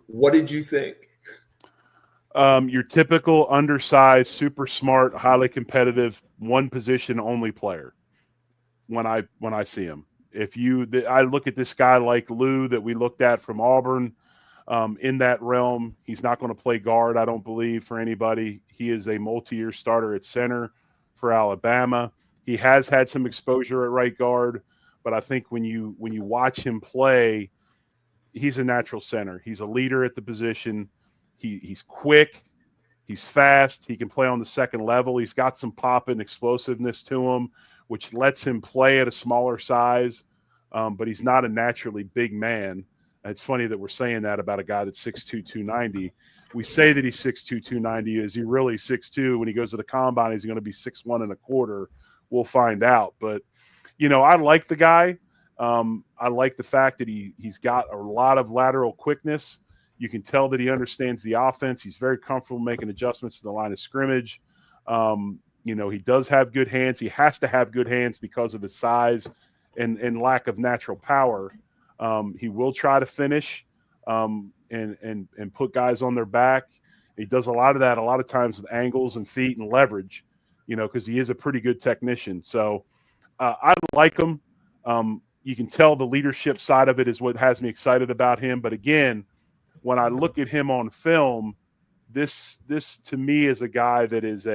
what did you think? Your typical undersized, super smart, highly competitive, one position only player. When I see him, I look at this guy like Lou that we looked at from Auburn, in that realm. He's not going to play guard, I don't believe, for anybody. He is a multi-year starter at center for Alabama. He has had some exposure at right guard, but I think when you watch him play, he's a natural center. He's a leader at the position. He's quick. He's fast. He can play on the second level. He's got some pop and explosiveness to him, which lets him play at a smaller size, but he's not a naturally big man. It's funny that we're saying that about a guy that's 6'2", 290. We say that he's 6'2", 290. Is he really 6'2"? When he goes to the combine, he's going to be 6'1" and a quarter. We'll find out. But, I like the guy. I like the fact that he's got a lot of lateral quickness. You can tell that he understands the offense. He's very comfortable making adjustments to the line of scrimmage. He does have good hands. He has to have good hands because of his size and lack of natural power. He will try to finish and put guys on their back. He does a lot of that a lot of times with angles and feet and leverage, because he is a pretty good technician. So I like him. You can tell the leadership side of it is what has me excited about him. But again, when I look at him on film, this to me is a guy that is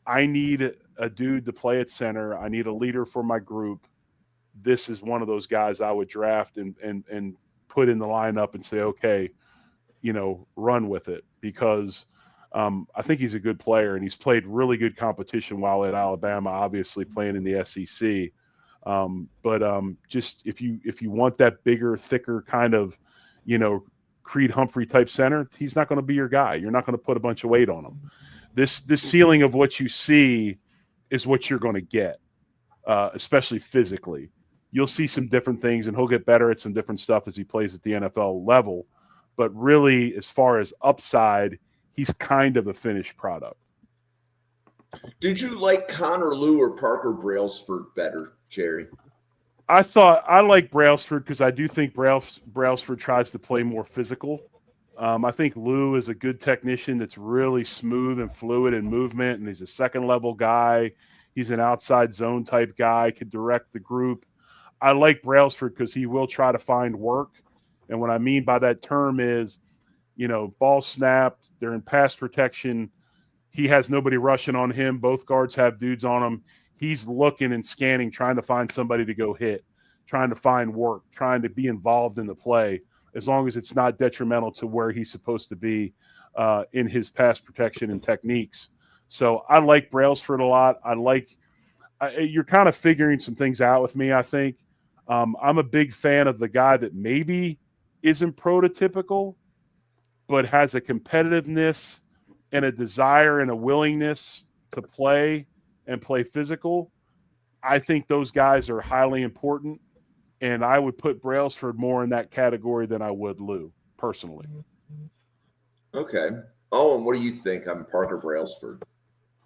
I need a dude to play at center. I need a leader for my group. This is one of those guys I would draft and put in the lineup and say, okay, run with it, because I think he's a good player, and he's played really good competition while at Alabama, obviously playing in the SEC. Just if you want that bigger, thicker kind of, Creed Humphrey type center, he's not going to be your guy. You're not going to put a bunch of weight on him. This ceiling of what you see is what you're going to get, especially physically. You'll see some different things, and he'll get better at some different stuff as he plays at the NFL level. But really, as far as upside, he's kind of a finished product. Did you like Connor Lew or Parker Brailsford better, Jerry? I like Brailsford because I do think Brailsford tries to play more physical. I think Lew is a good technician that's really smooth and fluid in movement, and he's a second-level guy. He's an outside zone type guy, can direct the group. I like Brailsford because he will try to find work. And what I mean by that term is, ball snapped, they're in pass protection. He has nobody rushing on him. Both guards have dudes on him. He's looking and scanning, trying to find somebody to go hit, trying to find work, trying to be involved in the play, as long as it's not detrimental to where he's supposed to be in his pass protection and techniques. So I like Brailsford a lot. You're kind of figuring some things out with me, I think. I'm a big fan of the guy that maybe isn't prototypical, but has a competitiveness and a desire and a willingness to play and play physical. I think those guys are highly important, and I would put Brailsford more in that category than I would Lew, personally. Okay. Owen, what do you think on Parker Brailsford?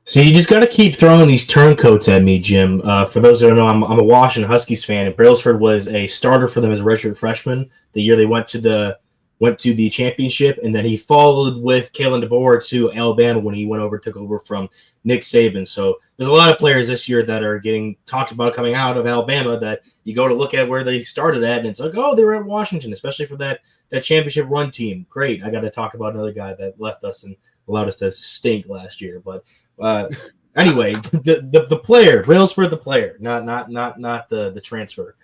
So you just got to keep throwing these turncoats at me, Jim. For those who don't know, I'm a Washington Huskies fan, and Brailsford was a starter for them as a redshirt freshman the year they went to the championship, and then he followed with Kalen DeBoer to Alabama when he took over from Nick Saban. So there's a lot of players this year that are getting talked about coming out of Alabama that you go to look at where they started at, and it's like, oh, they were at Washington, especially for that championship run team. Great. I got to talk about another guy that left us and allowed us to stink last year. But anyway, the player, Brailsford, the player, not the transfer.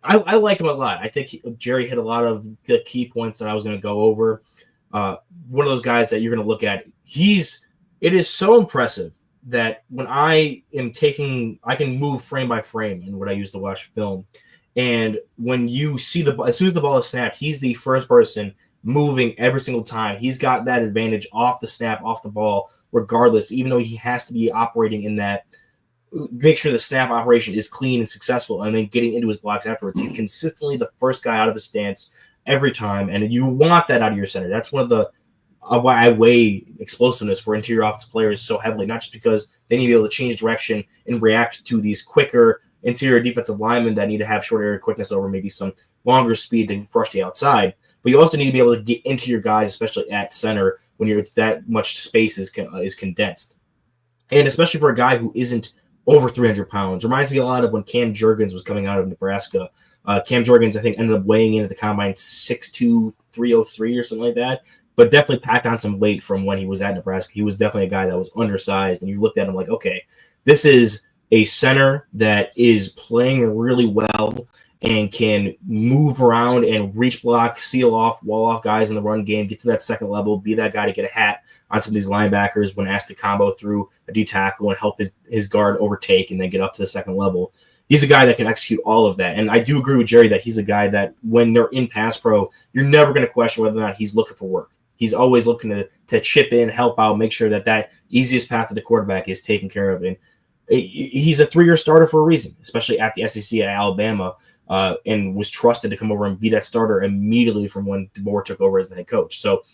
I like him a lot. I think Jerry hit a lot of the key points that I was going to go over. One of those guys that you're going to look at. It is so impressive that when I can move frame by frame in what I use to watch film. And when you see as soon as the ball is snapped, he's the first person moving every single time. He's got that advantage off the snap, off the ball, regardless, even though he has to be operating in that, make sure the snap operation is clean and successful, and then getting into his blocks afterwards. He's consistently the first guy out of his stance every time, and you want that out of your center. That's one of the why I weigh explosiveness for interior offensive players so heavily, not just because they need to be able to change direction and react to these quicker interior defensive linemen that need to have short area quickness over maybe some longer speed to rush the outside, but you also need to be able to get into your guys, especially at center, when you're that much space is condensed. And especially for a guy who isn't over 300 pounds. Reminds me a lot of when Cam Jurgens was coming out of Nebraska. Cam Jurgens, I think, ended up weighing in at the combine 6'2", 303 or something like that, but definitely packed on some weight from when he was at Nebraska. He was definitely a guy that was undersized, and you looked at him like, okay, this is a center that is playing really well and can move around and reach block, seal off, wall off guys in the run game, get to that second level, be that guy to get a hat on some of these linebackers when asked to combo through a D tackle and help his guard overtake and then get up to the second level. he's a guy that can execute all of that. And I do agree with Jerry that he's a guy that when they're in pass pro, you're never going to question whether or not he's looking for work. He's always looking to chip in, help out, make sure that easiest path to the quarterback is taken care of. And he's a 3-year starter for a reason, especially at the SEC at Alabama, and was trusted to come over and be that starter immediately from when Moore took over as the head coach. So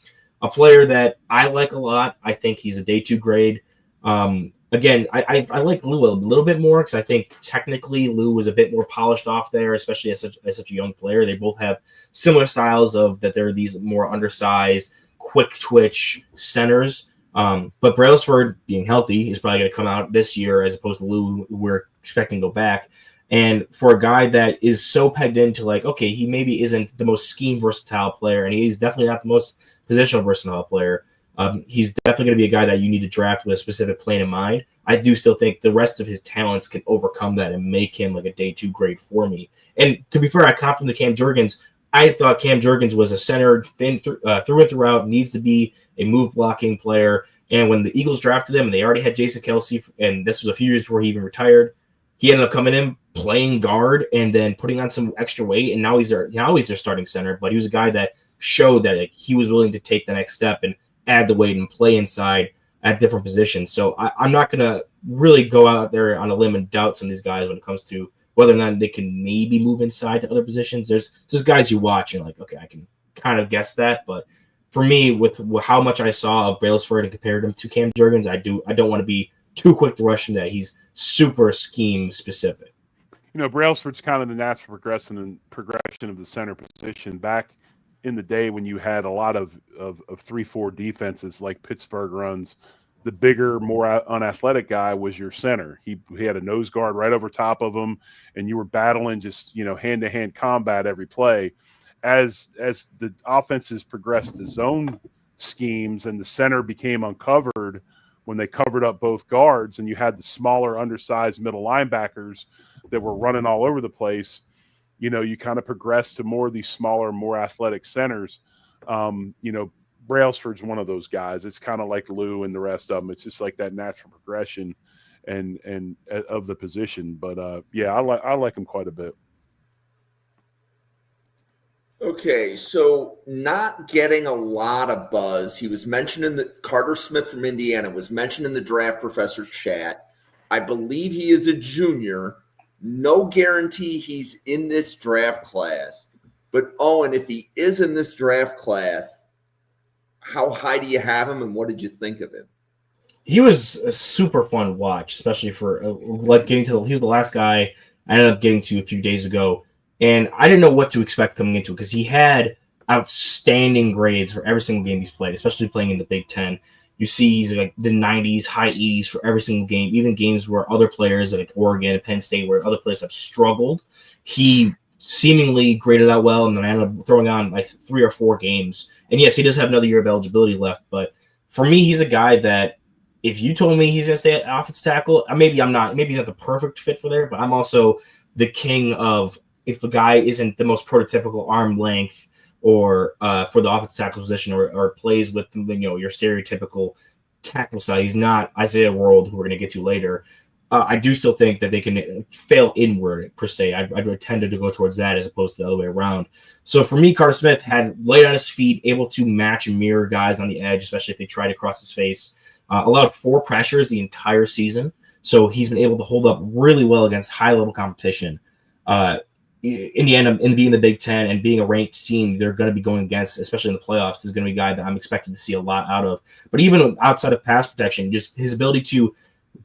a player that I like a lot. I think he's a day 2 grade. Again, I like Lou a little bit more because I think technically Lou was a bit more polished off there, especially as such a young player. They both have similar styles of that they're these more undersized, quick twitch centers. But Brailsford, being healthy, is probably going to come out this year as opposed to Lou, who we're expecting to go back. And for a guy that is so pegged into like, okay, he maybe isn't the most scheme versatile player, and he's definitely not the most positional versatile player. He's definitely going to be a guy that you need to draft with a specific plan in mind. I do still think the rest of his talents can overcome that and make him like a day 2 grade for me. And to be fair, I comped him to Cam Jurgens. I thought Cam Jurgens was a center through and throughout, needs to be a move blocking player. And when the Eagles drafted him and they already had Jason Kelsey, and this was a few years before he even retired, he ended up coming in, playing guard, and then putting on some extra weight. And now he's their starting center. But he was a guy that showed that like, he was willing to take the next step and add the weight and play inside at different positions. So I'm not going to really go out there on a limb and doubt some of these guys when it comes to whether or not they can maybe move inside to other positions. There's guys you watch and like, okay, I can kind of guess that. But for me, with how much I saw of Brailsford and compared him to Cam Jurgens, I don't want to be too quick to rush into that. He's super scheme specific. Brailsford's kind of the natural progression of the center position. Back in the day when you had a lot of 3-4 defenses like Pittsburgh runs, the bigger, more unathletic guy was your center. He had a nose guard right over top of him, and you were battling just hand-to-hand combat every play. As the offenses progressed to zone schemes and the center became uncovered when they covered up both guards, and you had the smaller, undersized middle linebackers that were running all over the place, you kind of progress to more of these smaller, more athletic centers. Brailsford's one of those guys. It's kind of like Lou and the rest of them. It's just like that natural progression and of the position. But I like him quite a bit. Okay, so not getting a lot of buzz. He was mentioned in the Carter Smith from Indiana was mentioned in the Draft Professor chat. I believe he is a junior. No guarantee he's in this draft class. But Owen, if he is in this draft class, how high do you have him, and what did you think of him? He was a super fun watch, especially for he was the last guy I ended up getting to a few days ago. And I didn't know what to expect coming into it because he had outstanding grades for every single game he's played, especially playing in the Big Ten. You see he's like the 90s, high 80s for every single game, even games where other players like Oregon and Penn State, where other players have struggled. He seemingly graded out well, and then I ended up throwing on like 3 or 4 games. And yes, he does have another year of eligibility left, but for me, he's a guy that if you told me he's going to stay at offensive tackle, maybe he's not the perfect fit for there, but I'm also the king of if the guy isn't the most prototypical arm length or for the offensive tackle position or plays with your stereotypical tackle style, he's not Isaiah World, who we're going to get to later. I do still think that they can fail inward, per se. I'd tend to go towards that as opposed to the other way around. So for me, Carter Smith had light on his feet, able to match and mirror guys on the edge, especially if they try to cross his face. Allowed 4 pressures the entire season. So he's been able to hold up really well against high-level competition. Indiana, in being the Big Ten and being a ranked team, they're going to be going against, especially in the playoffs, is going to be a guy that I'm expecting to see a lot out of. But even outside of pass protection, just his ability to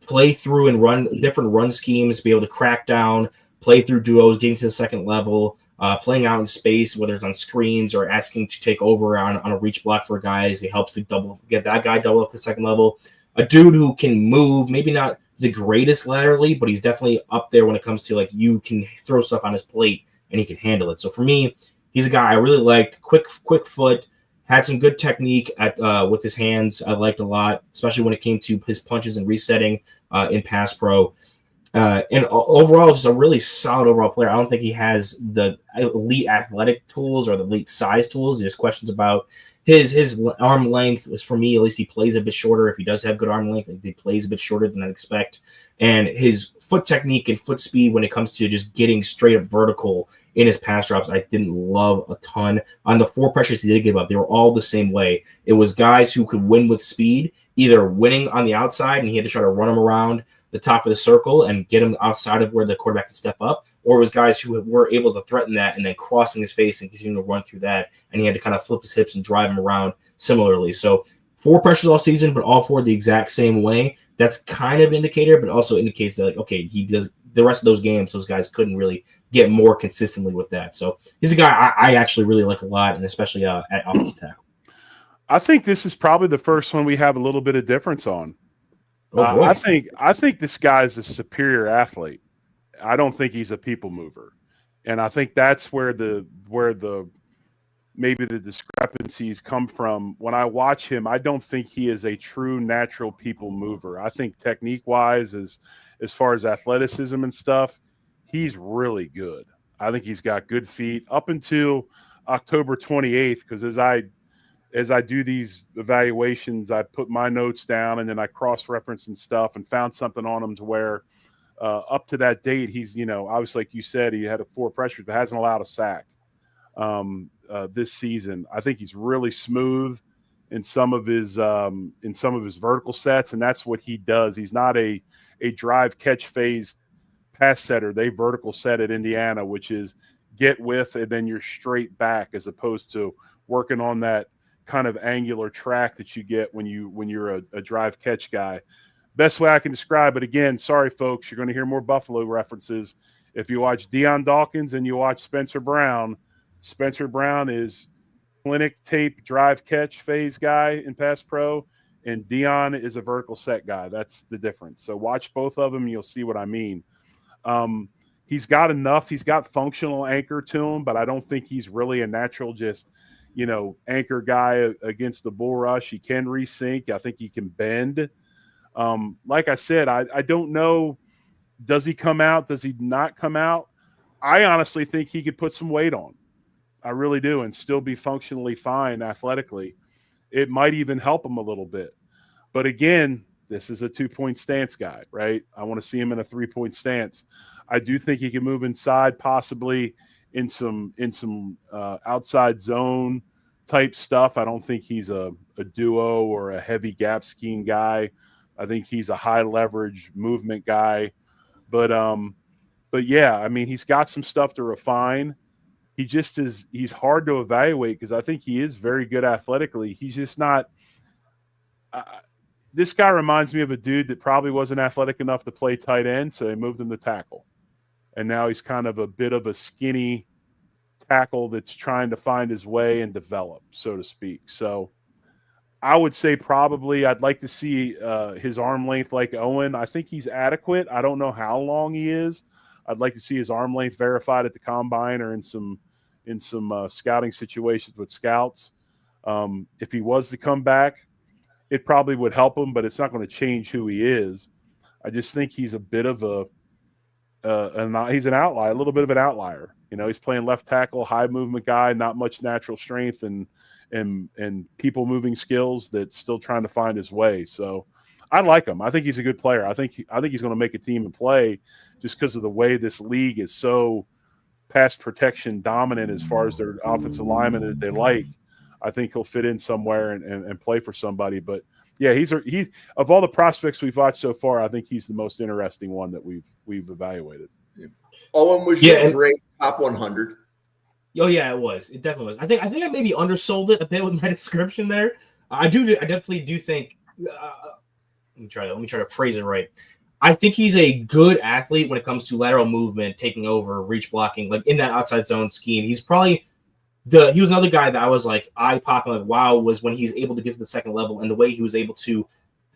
play through and run different run schemes, be able to crack down, play through duos, getting to the second level, playing out in space, whether it's on screens or asking to take over on a reach block for guys. He helps to get that guy double up to the second level. A dude who can move, maybe not the greatest laterally, but he's definitely up there when it comes to like you can throw stuff on his plate and he can handle it. So for me, he's a guy I really liked. Quick foot, had some good technique with his hands. I liked a lot, especially when it came to his punches and resetting in pass pro. And overall, just a really solid overall player. I don't think he has the elite athletic tools or the elite size tools. There's questions about his arm length. For me, at least, he plays a bit shorter. If he does have good arm length, he plays a bit shorter than I'd expect. And his foot technique and foot speed when it comes to just getting straight up vertical in his pass drops, I didn't love a ton. On the 4 pressures he did give up, they were all the same way. It was guys who could win with speed, either winning on the outside and he had to try to run him around the top of the circle and get him outside of where the quarterback can step up, or it was guys who were able to threaten that and then crossing his face and continuing to run through that, and he had to kind of flip his hips and drive him around similarly. So 4 pressures all season, but all 4 the exact same way. That's kind of an indicator, but also indicates that, like, okay, he does the rest of those games, those guys couldn't really get more consistently with that. So he's a guy I actually really like a lot, and especially at offensive tackle. I think this is probably the first one we have a little bit of difference on. I think this guy's a superior athlete. I don't think he's a people mover, and I think that's where the maybe the discrepancies come from. When I watch him, I don't think he is a true natural people mover. I think technique wise, as far as athleticism and stuff, he's really good. I think he's got good feet up until October 28th, because as I do these evaluations, I put my notes down and then I cross-reference and stuff and found something on him to where up to that date, he's, obviously, like you said, he had 4 pressures, but hasn't allowed a sack this season. I think he's really smooth in some of his vertical sets, and that's what he does. He's not a drive catch phase pass setter. They vertical set at Indiana, which is get with and then you're straight back, as opposed to working on that kind of angular track that you get when you're a drive catch guy. Best way I can describe it, again, sorry folks, you're going to hear more Buffalo references. If you watch Deion Dawkins and you watch Spencer Brown is clinic tape drive catch phase guy in pass pro, and Deion is a vertical set guy. That's the difference. So watch both of them and you'll see what I mean. He's got enough. He's got functional anchor to him, but I don't think he's really a natural just anchor guy against the bull rush. He can resync. I think he can bend. Like I said, I don't know. Does he come out? Does he not come out? I honestly think he could put some weight on. I really do, and still be functionally fine athletically. It might even help him a little bit. But again, this is a 2-point stance guy, right? I want to see him in a 3-point stance. I do think he can move inside, possibly in some outside zone type stuff. I don't think he's a duo or a heavy gap scheme guy. I think he's a high leverage movement guy. But yeah, I mean, he's got some stuff to refine. He's hard to evaluate because I think he is very good athletically. He's just not this guy reminds me of a dude that probably wasn't athletic enough to play tight end, so they moved him to tackle. And now he's kind of a bit of a skinny tackle that's trying to find his way and develop, so to speak. So I would say probably I'd like to see his arm length like Owen. I think he's adequate. I don't know how long he is. I'd like to see his arm length verified at the combine or in some scouting situations with scouts. If he was to come back, it probably would help him, but it's not going to change who he is. I just think he's a bit of he's an outlier, a little bit of an outlier. He's playing left tackle, high movement guy, not much natural strength and people moving skills that's still trying to find his way. So I like him. I think he's a good player. I think he's going to make a team and play just because of the way this league is so pass protection dominant as far as their offensive linemen that they like. I think he'll fit in somewhere and play for somebody. But yeah, he of all the prospects we've watched so far, I think he's the most interesting one that we've evaluated. Yeah. Owen, was your great top 100? Oh yeah, it was. It definitely was. I think I maybe undersold it a bit with my description there. I definitely do think. Let me try to phrase it right. I think he's a good athlete when it comes to lateral movement, taking over, reach blocking, like in that outside zone scheme. He's probably he was another guy that I was like eye popping, like wow, was when he's able to get to the second level and the way he was able to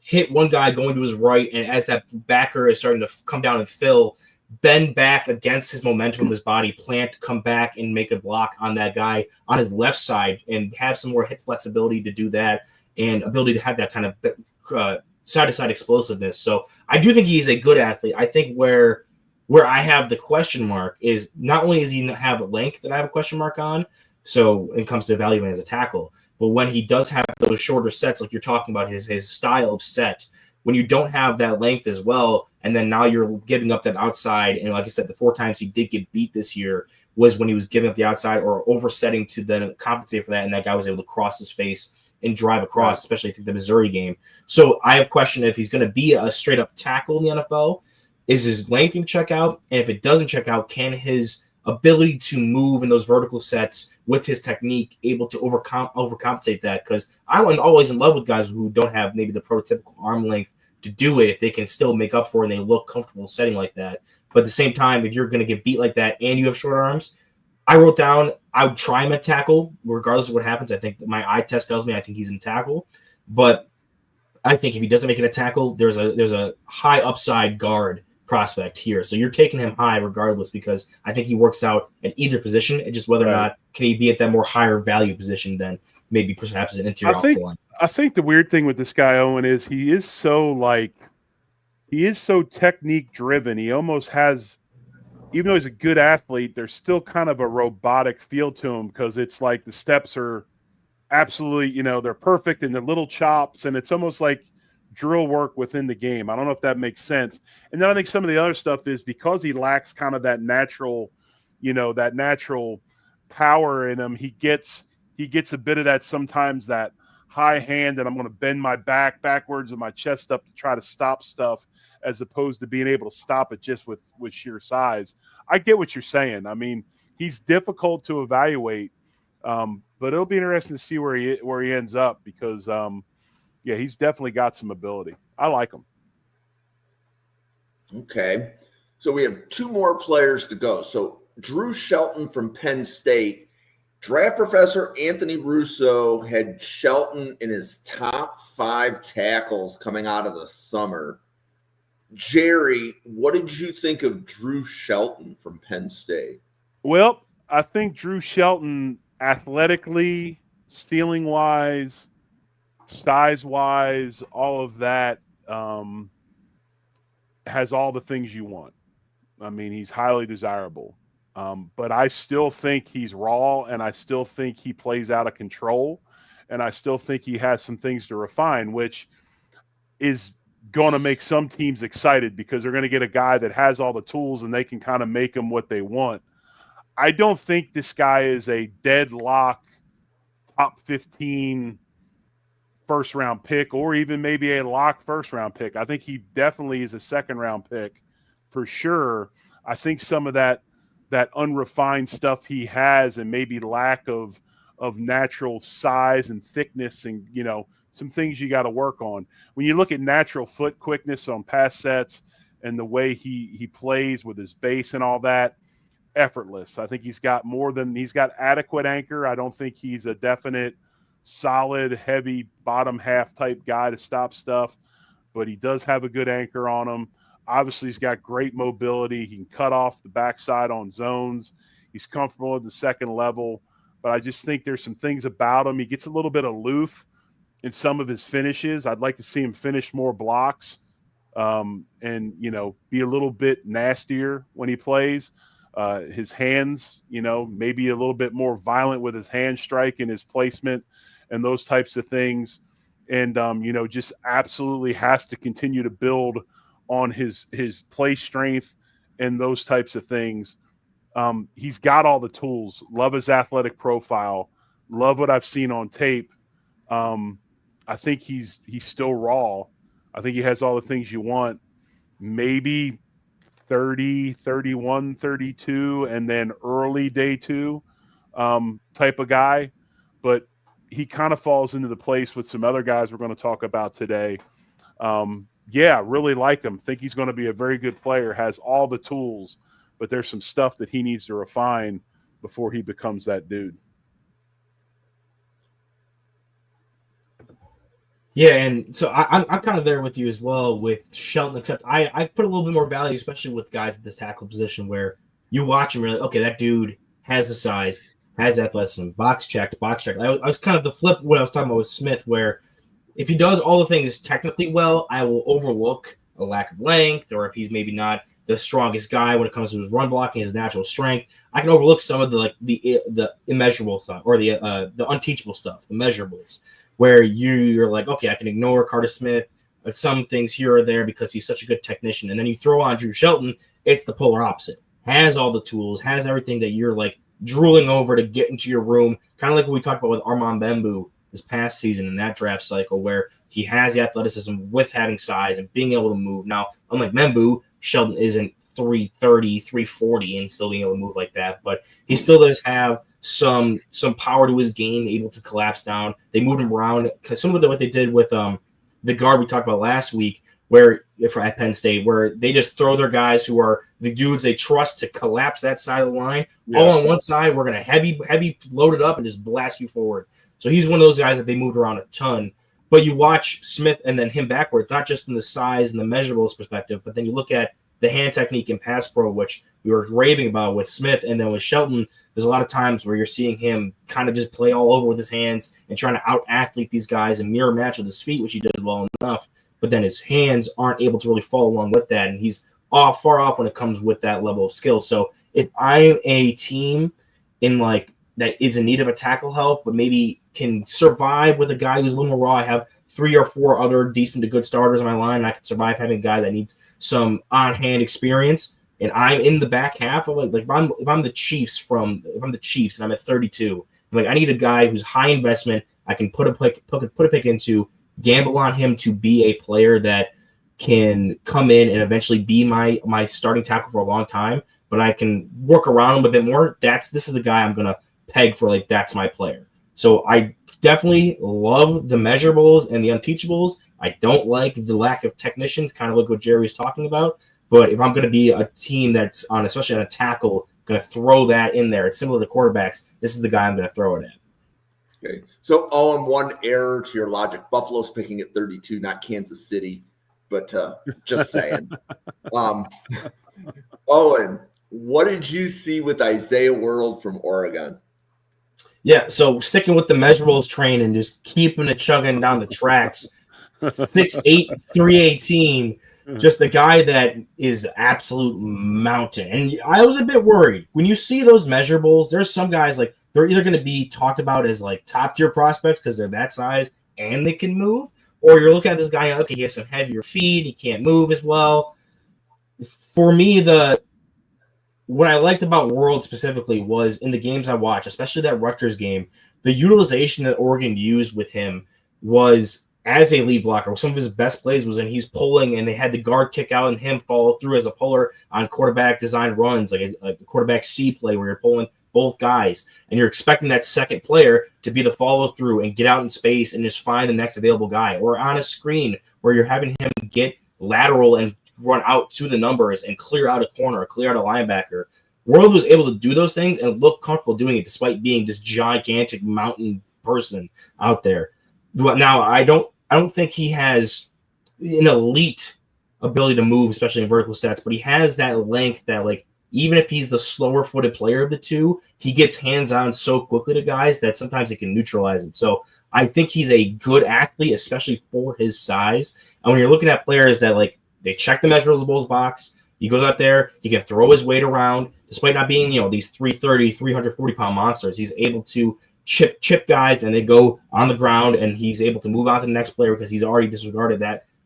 hit one guy going to his right, and as that backer is starting to come down and fill, bend back against his momentum of his body, plant, come back and make a block on that guy on his left side and have some more hip flexibility to do that and ability to have that kind of side-to-side explosiveness. So I do think he's a good athlete. I think where I have the question mark is not only does he have length that I have a question mark on, so when it comes to evaluating as a tackle, but when he does have those shorter sets, like you're talking about his style of set, when you don't have that length as well, and then now you're giving up that outside, and like I said, the 4 times he did get beat this year was when he was giving up the outside or oversetting to then compensate for that, and that guy was able to cross his face and drive across, especially I think the Missouri game. So I have questioned if he's going to be a straight-up tackle in the NFL. Is his length going to check out? And if it doesn't check out, can his ability to move in those vertical sets with his technique able to overcompensate that? Because I'm always in love with guys who don't have maybe the prototypical arm length to do it if they can still make up for it and they look comfortable setting like that. But at the same time, if you're going to get beat like that and you have short arms, I wrote down I would try him at tackle regardless of what happens. I think my eye test tells me I think he's in tackle. But I think if he doesn't make it a tackle, there's a high upside guard prospect here. So you're taking him high regardless because I think he works out at either position. It's just whether or not can he be at that more higher value position than maybe perhaps an interior offensive line. I think the weird thing with this guy, Owen, is he is so technique driven. He almost has, even though he's a good athlete, there's still kind of a robotic feel to him because it's like the steps are absolutely, they're perfect and they're little chops, and it's almost like drill work within the game. I don't know if that makes sense. And then I think some of the other stuff is because he lacks kind of that natural, that natural power in him, he gets a bit of that sometimes, that high hand, and I'm going to bend my back backwards and my chest up to try to stop stuff, as opposed to being able to stop it just with sheer size. I get what you're saying. I mean, he's difficult to evaluate, but it'll be interesting to see where he ends up because, he's definitely got some ability. I like him. Okay. So we have 2 more players to go. So Drew Shelton from Penn State. Draft professor Anthony Russo had Shelton in his top 5 tackles coming out of the summer. Jerry, what did you think of Drew Shelton from Penn State? Well, I think Drew Shelton, athletically, ceiling-wise, size-wise, all of that, has all the things you want. I mean, he's highly desirable. But I still think he's raw, and I still think he plays out of control, and I still think he has some things to refine, which is going to make some teams excited because they're going to get a guy that has all the tools and they can kind of make him what they want. I don't think this guy is a deadlock top 15 first-round pick or even maybe a lock first-round pick. I think he definitely is a second-round pick for sure. I think some of that unrefined stuff he has and maybe lack of natural size and thickness and, some things you got to work on. When you look at natural foot quickness on pass sets and the way he plays with his base and all that, effortless. I think he's got adequate anchor. I don't think he's a definite solid, heavy bottom half type guy to stop stuff, but he does have a good anchor on him. Obviously, he's got great mobility. He can cut off the backside on zones. He's comfortable at the second level, but I just think there's some things about him. He gets a little bit aloof in some of his finishes. I'd like to see him finish more blocks and, be a little bit nastier when he plays. His hands, maybe a little bit more violent with his hand strike and his placement and those types of things. And, just absolutely has to continue to build on his play strength and those types of things. He's got all the tools. Love his athletic profile. Love what I've seen on tape. I think he's still raw. I think he has all the things you want. Maybe 30, 31, 32, and then early day 2 type of guy. But he kind of falls into the place with some other guys we're going to talk about today. Really like him. Think he's going to be a very good player, has all the tools, but there's some stuff that he needs to refine before he becomes that dude. Yeah, and so I'm kind of there with you as well with Shelton, except I put a little bit more value, especially with guys at this tackle position where you watch him, really, okay, that dude has the size, has athleticism, box checked. I was kind of the flip when I was talking about with Smith, where if he does all the things technically well, I will overlook a lack of length, or if he's maybe not the strongest guy when it comes to his run blocking, his natural strength. I can overlook some of the immeasurable stuff, or the unteachable stuff, the measurables, where you're like, okay, I can ignore Carter Smith, some things here or there because he's such a good technician. And then you throw on Drew Shelton, it's the polar opposite. Has all the tools, has everything that you're like drooling over to get into your room, kind of like what we talked about with Armand Bembou this past season in that draft cycle, where he has the athleticism with having size and being able to move. Now, unlike Bembou, Shelton isn't 330, 340 and still being able to move like that, but he still does have some power to his game, able to collapse down. They moved him around, because some of what they did with the guard we talked about last week, where at Penn State, where they just throw their guys who are the dudes they trust to collapse that side of the line all on one side. We're going to heavy load it up and just blast you forward. So he's one of those guys that they moved around a ton. But you watch Smith and then him backwards, not just in the size and the measurables perspective, but then you look at the hand technique and pass pro, which we were raving about with Smith. And then with Shelton, there's a lot of times where you're seeing him kind of just play all over with his hands and trying to out-athlete these guys and mirror match with his feet, which he does well enough. But then his hands aren't able to really follow along with that. And he's far off when it comes with that level of skill. So if I'm a team that is in need of a tackle help, but maybe can survive with a guy who's a little more raw, I have 3 or 4 other decent to good starters on my line, and I can survive having a guy that needs some on-hand experience, and I'm in the back half of if I'm the Chiefs and I'm at 32, I need a guy who's high investment. I can put a pick into, gamble on him to be a player that can come in and eventually be my starting tackle for a long time, but I can work around him a bit more. This is the guy I'm gonna peg for, that's my player. So I definitely love the measurables and the unteachables. I don't like the lack of technicians, kind of like what Jerry was talking about. But if I'm going to be a team that's on, especially on a tackle, going to throw that in there, it's similar to quarterbacks. This is the guy I'm going to throw it at. Okay. So, Owen, one error to your logic. Buffalo's picking at 32, not Kansas City, but just saying. Owen, what did you see with Isaiah World from Oregon? Yeah, so sticking with the measurables train and just keeping it chugging down the tracks. 6'8", 318, just a guy that is absolute mountain. And I was a bit worried. When you see those measurables, there's some guys, they're either going to be talked about as, top-tier prospects because they're that size and they can move, or you're looking at this guy, okay, he has some heavier feet, he can't move as well. For me, what I liked about World specifically was in the games I watched, especially that Rutgers game, the utilization that Oregon used with him was as a lead blocker. Some of his best plays was when he's pulling and they had the guard kick out and him follow through as a puller on quarterback designed runs, like a quarterback C play where you're pulling both guys and you're expecting that second player to be the follow through and get out in space and just find the next available guy, or on a screen where you're having him get lateral and run out to the numbers and clear out a corner or clear out a linebacker. World was able to do those things and look comfortable doing it despite being this gigantic mountain person out there. Now, I don't think he has an elite ability to move, especially in vertical sets, but he has that length that, even if he's the slower-footed player of the two, he gets hands-on so quickly to guys that sometimes he can neutralize it. So I think he's a good athlete, especially for his size. And when you're looking at players that, they check the measurables box. He goes out there. He can throw his weight around. Despite not being, these 330, 340-pound monsters, he's able to chip guys, and they go on the ground, and he's able to move on to the next player because he's already disregarded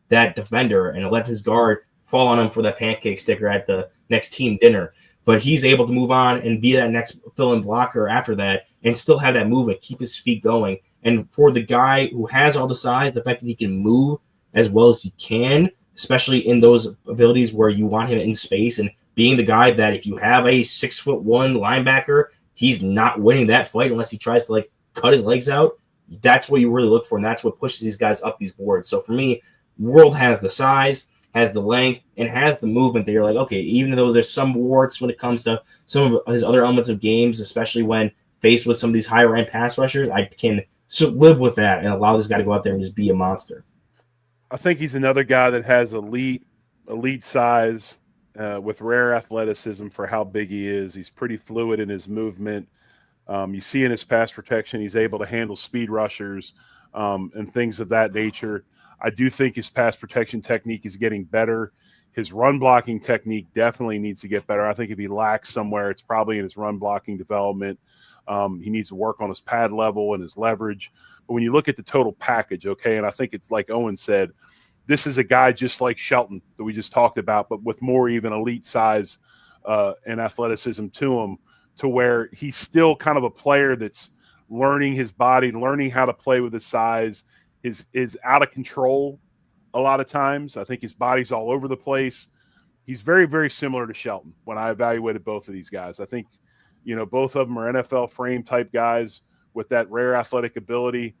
that defender and let his guard fall on him for that pancake sticker at the next team dinner. But he's able to move on and be that next fill-in blocker after that and still have that movement, keep his feet going. And for the guy who has all the size, the fact that he can move as well as he can, especially in those abilities where you want him in space and being the guy that if you have a 6'1" linebacker, he's not winning that fight unless he tries to cut his legs out. That's what you really look for, and that's what pushes these guys up these boards. So for me, World has the size, has the length, and has the movement that you're okay, even though there's some warts when it comes to some of his other elements of games, especially when faced with some of these higher-end pass rushers, I can live with that and allow this guy to go out there and just be a monster. I think he's another guy that has elite size with rare athleticism for how big he is. He's pretty fluid in his movement. You see in his pass protection, he's able to handle speed rushers. and things of that nature. I do think his pass protection technique is getting better. His run blocking technique definitely needs to get better. I think if he lacks somewhere, it's probably in his run blocking development. He needs to work on his pad level and his leverage. But when you look at the total package, okay, and I think it's like Owen said, this is a guy just like Shelton that we just talked about, but with more even elite size and athleticism to him, to where he's still kind of a player that's learning his body, learning how to play with his size, is out of control a lot of times. I think his body's all over the place. He's very, very similar to Shelton when I evaluated both of these guys. I think, both of them are NFL frame type guys with that rare athletic ability.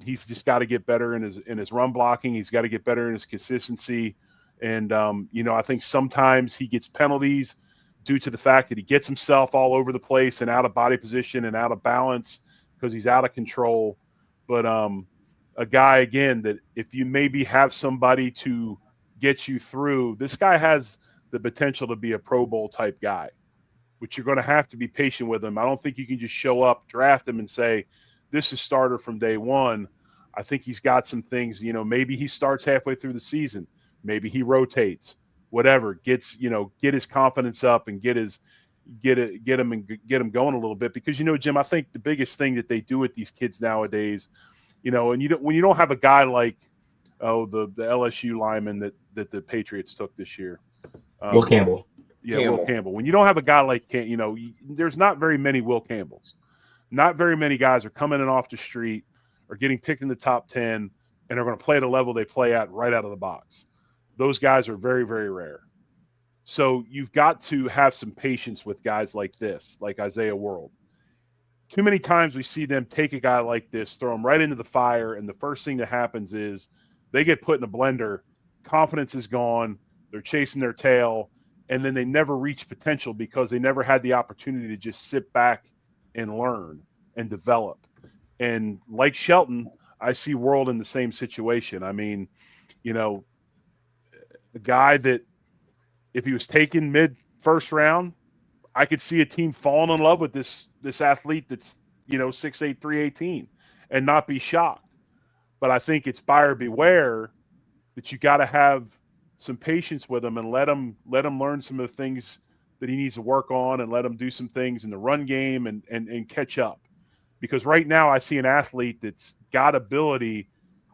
He's just got to get better in his run blocking. He's got to get better in his consistency. And, I think sometimes he gets penalties due to the fact that he gets himself all over the place and out of body position and out of balance because he's out of control. But a guy, again, that if you maybe have somebody to get you through, this guy has the potential to be a Pro Bowl type guy, but you're going to have to be patient with him. I don't think you can just show up, draft him, and say, this is starter from day one. I think he's got some things, maybe he starts halfway through the season. Maybe he rotates, whatever, get his confidence up and get him going a little bit. Because, Jim, I think the biggest thing that they do with these kids nowadays, and when you don't have a guy like, the LSU lineman that the Patriots took this year. Will Campbell. Yeah, Will Campbell. When you don't have a guy like, there's not very many Will Campbells. Not very many guys are coming in off the street or getting picked in the top 10 and are going to play at a level they play at right out of the box. Those guys are very, very rare. So you've got to have some patience with guys like this, like Isaiah World. Too many times we see them take a guy like this, throw him right into the fire, and the first thing that happens is they get put in a blender, confidence is gone, they're chasing their tail, and then they never reach potential because they never had the opportunity to just sit back and learn and develop. And like Shelton, I see World in the same situation. I mean, a guy that if he was taken mid-first round, I could see a team falling in love with this athlete that's, 6'8", 318 and not be shocked. But I think it's buyer beware that you got to have some patience with him and let him learn some of the things that he needs to work on and let him do some things in the run game and catch up. Because right now I see an athlete that's got ability,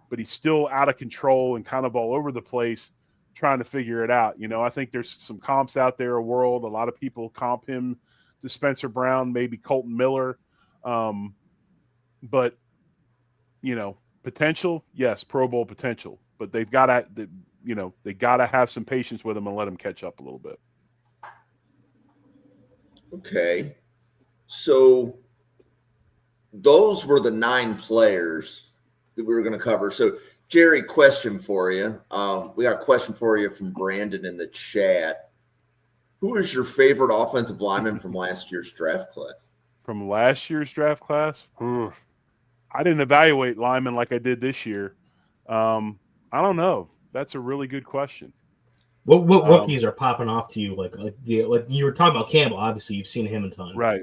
but he's still out of control and kind of all over the place trying to figure it out. I think there's some comps out there, a lot of people comp him to Spencer Brown, maybe Colton Miller. But, potential, yes, Pro Bowl potential. But they've got to, they got to have some patience with him and let him catch up a little bit. Okay. So those were the 9 players that we were going to cover. So, Jerry, question for you. We got a question for you from Brandon in the chat. Who is your favorite offensive lineman from last year's draft class? From last year's draft class? I didn't evaluate linemen like I did this year. I don't know. That's a really good question. What rookies are popping off to you? Like you were talking about Campbell. Obviously, you've seen him a ton. Right.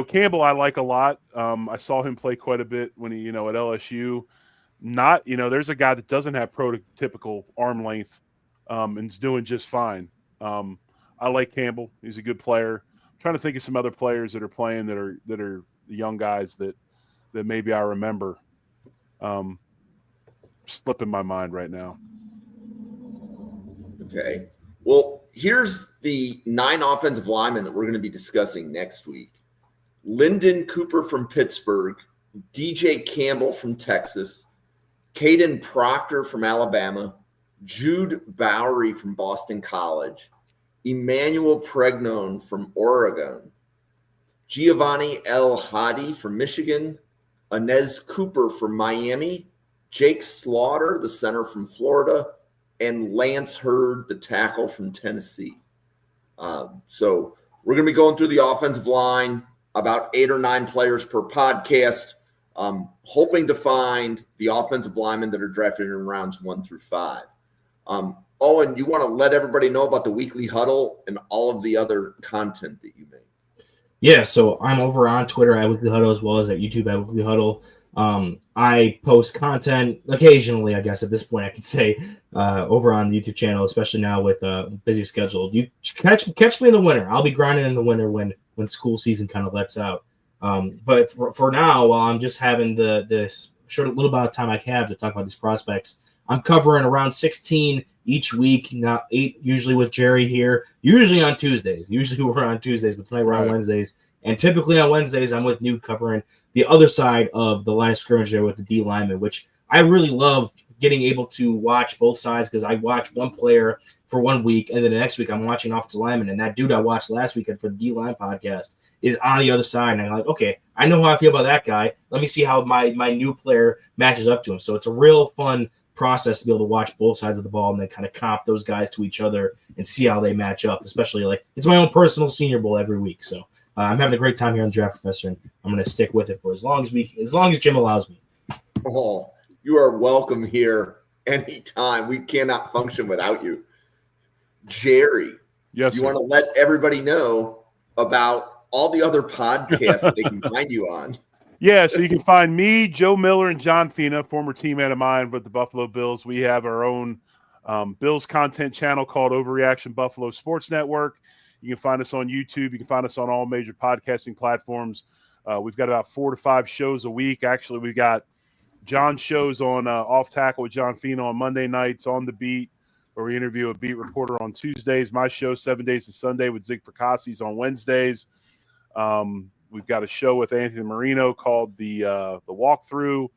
Campbell I like a lot. I saw him play quite a bit when he, at LSU. Not, there's a guy that doesn't have prototypical arm length and is doing just fine. I like Campbell. He's a good player. I'm trying to think of some other players that are playing that are the young guys that maybe I remember. Slipping my mind right now. Okay. Well, here's the 9 offensive linemen that we're going to be discussing next week. Lyndon Cooper from Pittsburgh, DJ Campbell from Texas, Caden Proctor from Alabama, Jude Bowery from Boston College, Emmanuel Pregnon from Oregon, Giovanni El Hadi from Michigan, Inez Cooper from Miami, Jake Slaughter, the center from Florida, and Lance Hurd, the tackle from Tennessee. So we're going to be going through the offensive line, about 8 or 9 players per podcast, hoping to find the offensive linemen that are drafted in rounds 1 through 5. Owen, you want to let everybody know about the weekly huddle and all of the other content that you make? Yeah, so I'm over on Twitter at Weekly Huddle as well as at YouTube at Weekly Huddle. I post content occasionally, I guess at this point I could say, over on the YouTube channel, especially now with a busy schedule. You catch me in the winter. I'll be grinding in the winter when school season kind of lets out. But for now, while I'm just having this short little bit of time I have to talk about these prospects, I'm covering around 16 each week, not 8 usually with Jerry here, usually on Tuesdays. Usually we're on Tuesdays, but tonight we're on Wednesdays. And typically on Wednesdays, I'm with Newt covering the other side of the line of scrimmage there with the D lineman, which I really love getting able to watch both sides because I watch one player for 1 week, and then the next week I'm watching offensive lineman. And that dude I watched last weekend for the D-line podcast is on the other side. And I'm like, okay, I know how I feel about that guy. Let me see how my new player matches up to him. So it's a real fun process to be able to watch both sides of the ball and then kind of comp those guys to each other and see how they match up, especially like it's my own personal Senior Bowl every week. So I'm having a great time here on the Draft Professor, and I'm going to stick with it for as long as Jim allows me. Oh, you are welcome here anytime. We cannot function without you. Jerry, yes, you sir. want to let everybody know about all the other podcasts that they can find you on? Yeah, so you can find me, Joe Miller, and John Fina, former teammate of mine with the Buffalo Bills. We have our own Bills content channel called Overreaction Buffalo Sports Network. You can find us on YouTube. You can find us on all major podcasting platforms. We've got about 4 to 5 shows a week. Actually, we got John's shows on Off Tackle with John Fina on Monday nights, On the Beat, where we interview a beat reporter on Tuesdays. My show, 7 Days to Sunday, with Zig Fracassis on Wednesdays. We've got a show with Anthony Marino called the Walkthrough.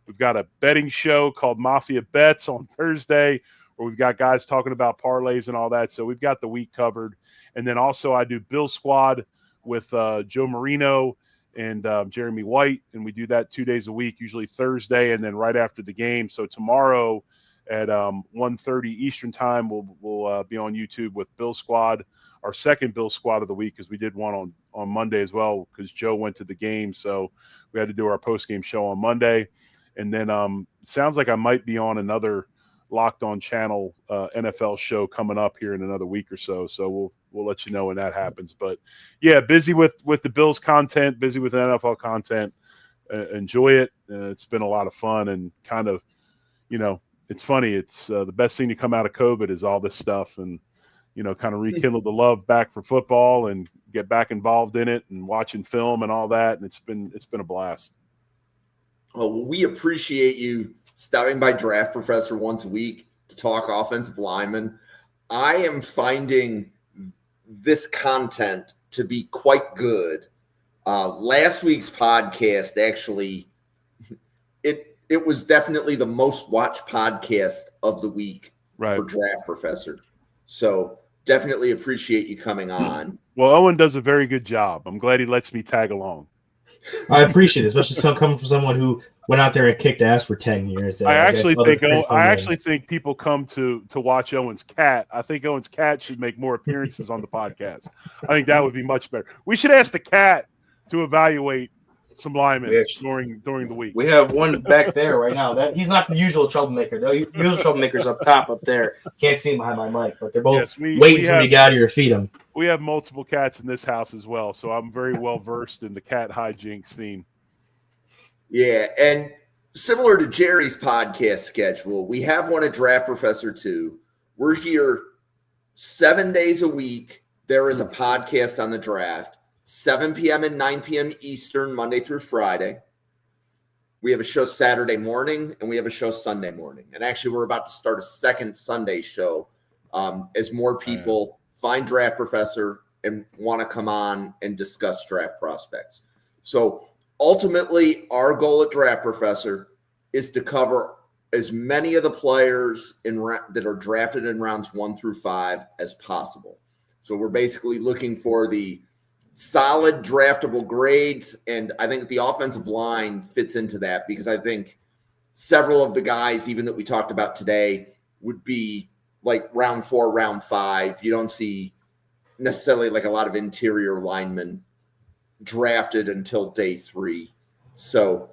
We've got a betting show called Mafia Bets on Thursday, where we've got guys talking about parlays and all that. So we've got the week covered. And then also I do Bill Squad with Joe Marino and Jeremy White, and we do that 2 days a week, usually Thursday and then right after the game. So tomorrow at 1:30 Eastern time, we'll be on YouTube with Bill Squad, our second Bill Squad of the week, because we did one on Monday as well because Joe went to the game. So we had to do our post-game show on Monday. And then sounds like I might be on another Locked On Channel NFL show coming up here in another week or so. So we'll let you know when that happens. But yeah, busy with the Bills content, busy with the NFL content. Enjoy it. It's been a lot of fun and kind of, it's funny. It's the best thing to come out of COVID is all this stuff and, kind of rekindle the love back for football and get back involved in it and watching film and all that. And it's been a blast. Well, we appreciate you stopping by Draft Professor once a week to talk offensive linemen. I am finding this content to be quite good. Last week's podcast, actually, it was definitely the most watched podcast of the week for Draft Professor. So definitely appreciate you coming on. Well, Owen does a very good job. I'm glad he lets me tag along. I appreciate it, especially coming from someone who went out there and kicked ass for 10 years. I actually think people come to watch Owen's cat. I think Owen's cat should make more appearances on the podcast. I think that would be much better. We should ask the cat to evaluate some linemen during the week. We have one back there right now. That he's not the usual troublemaker. The usual troublemaker's up top up there. Can't see him behind my mic, but they're both waiting for me to get out of here to feed them. We have multiple cats in this house as well, so I'm very well versed in the cat hijinks scene. Yeah, and similar to Jerry's podcast schedule, we have one at Draft Professor too. We're here 7 days a week. There is a podcast on the draft, 7 p.m. and 9 p.m. Eastern, Monday through Friday. We have a show Saturday morning, and we have a show Sunday morning. And actually, we're about to start a second Sunday show as more people find Draft Professor and want to come on and discuss draft prospects. So ultimately, our goal at Draft Professor is to cover as many of the players that are drafted in rounds 1 through 5 as possible. So we're basically looking for the solid draftable grades, and I think the offensive line fits into that because I think several of the guys, even that we talked about today, would be like round 4, round 5. You don't see necessarily like a lot of interior linemen drafted until day 3. So,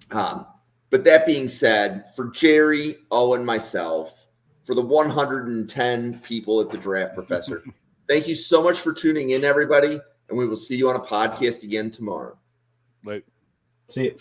but that being said, for Jerry, Owen, myself, for the 110 people at the Draft Professor, thank you so much for tuning in, everybody. and we will see you on a podcast again tomorrow. Like, see you.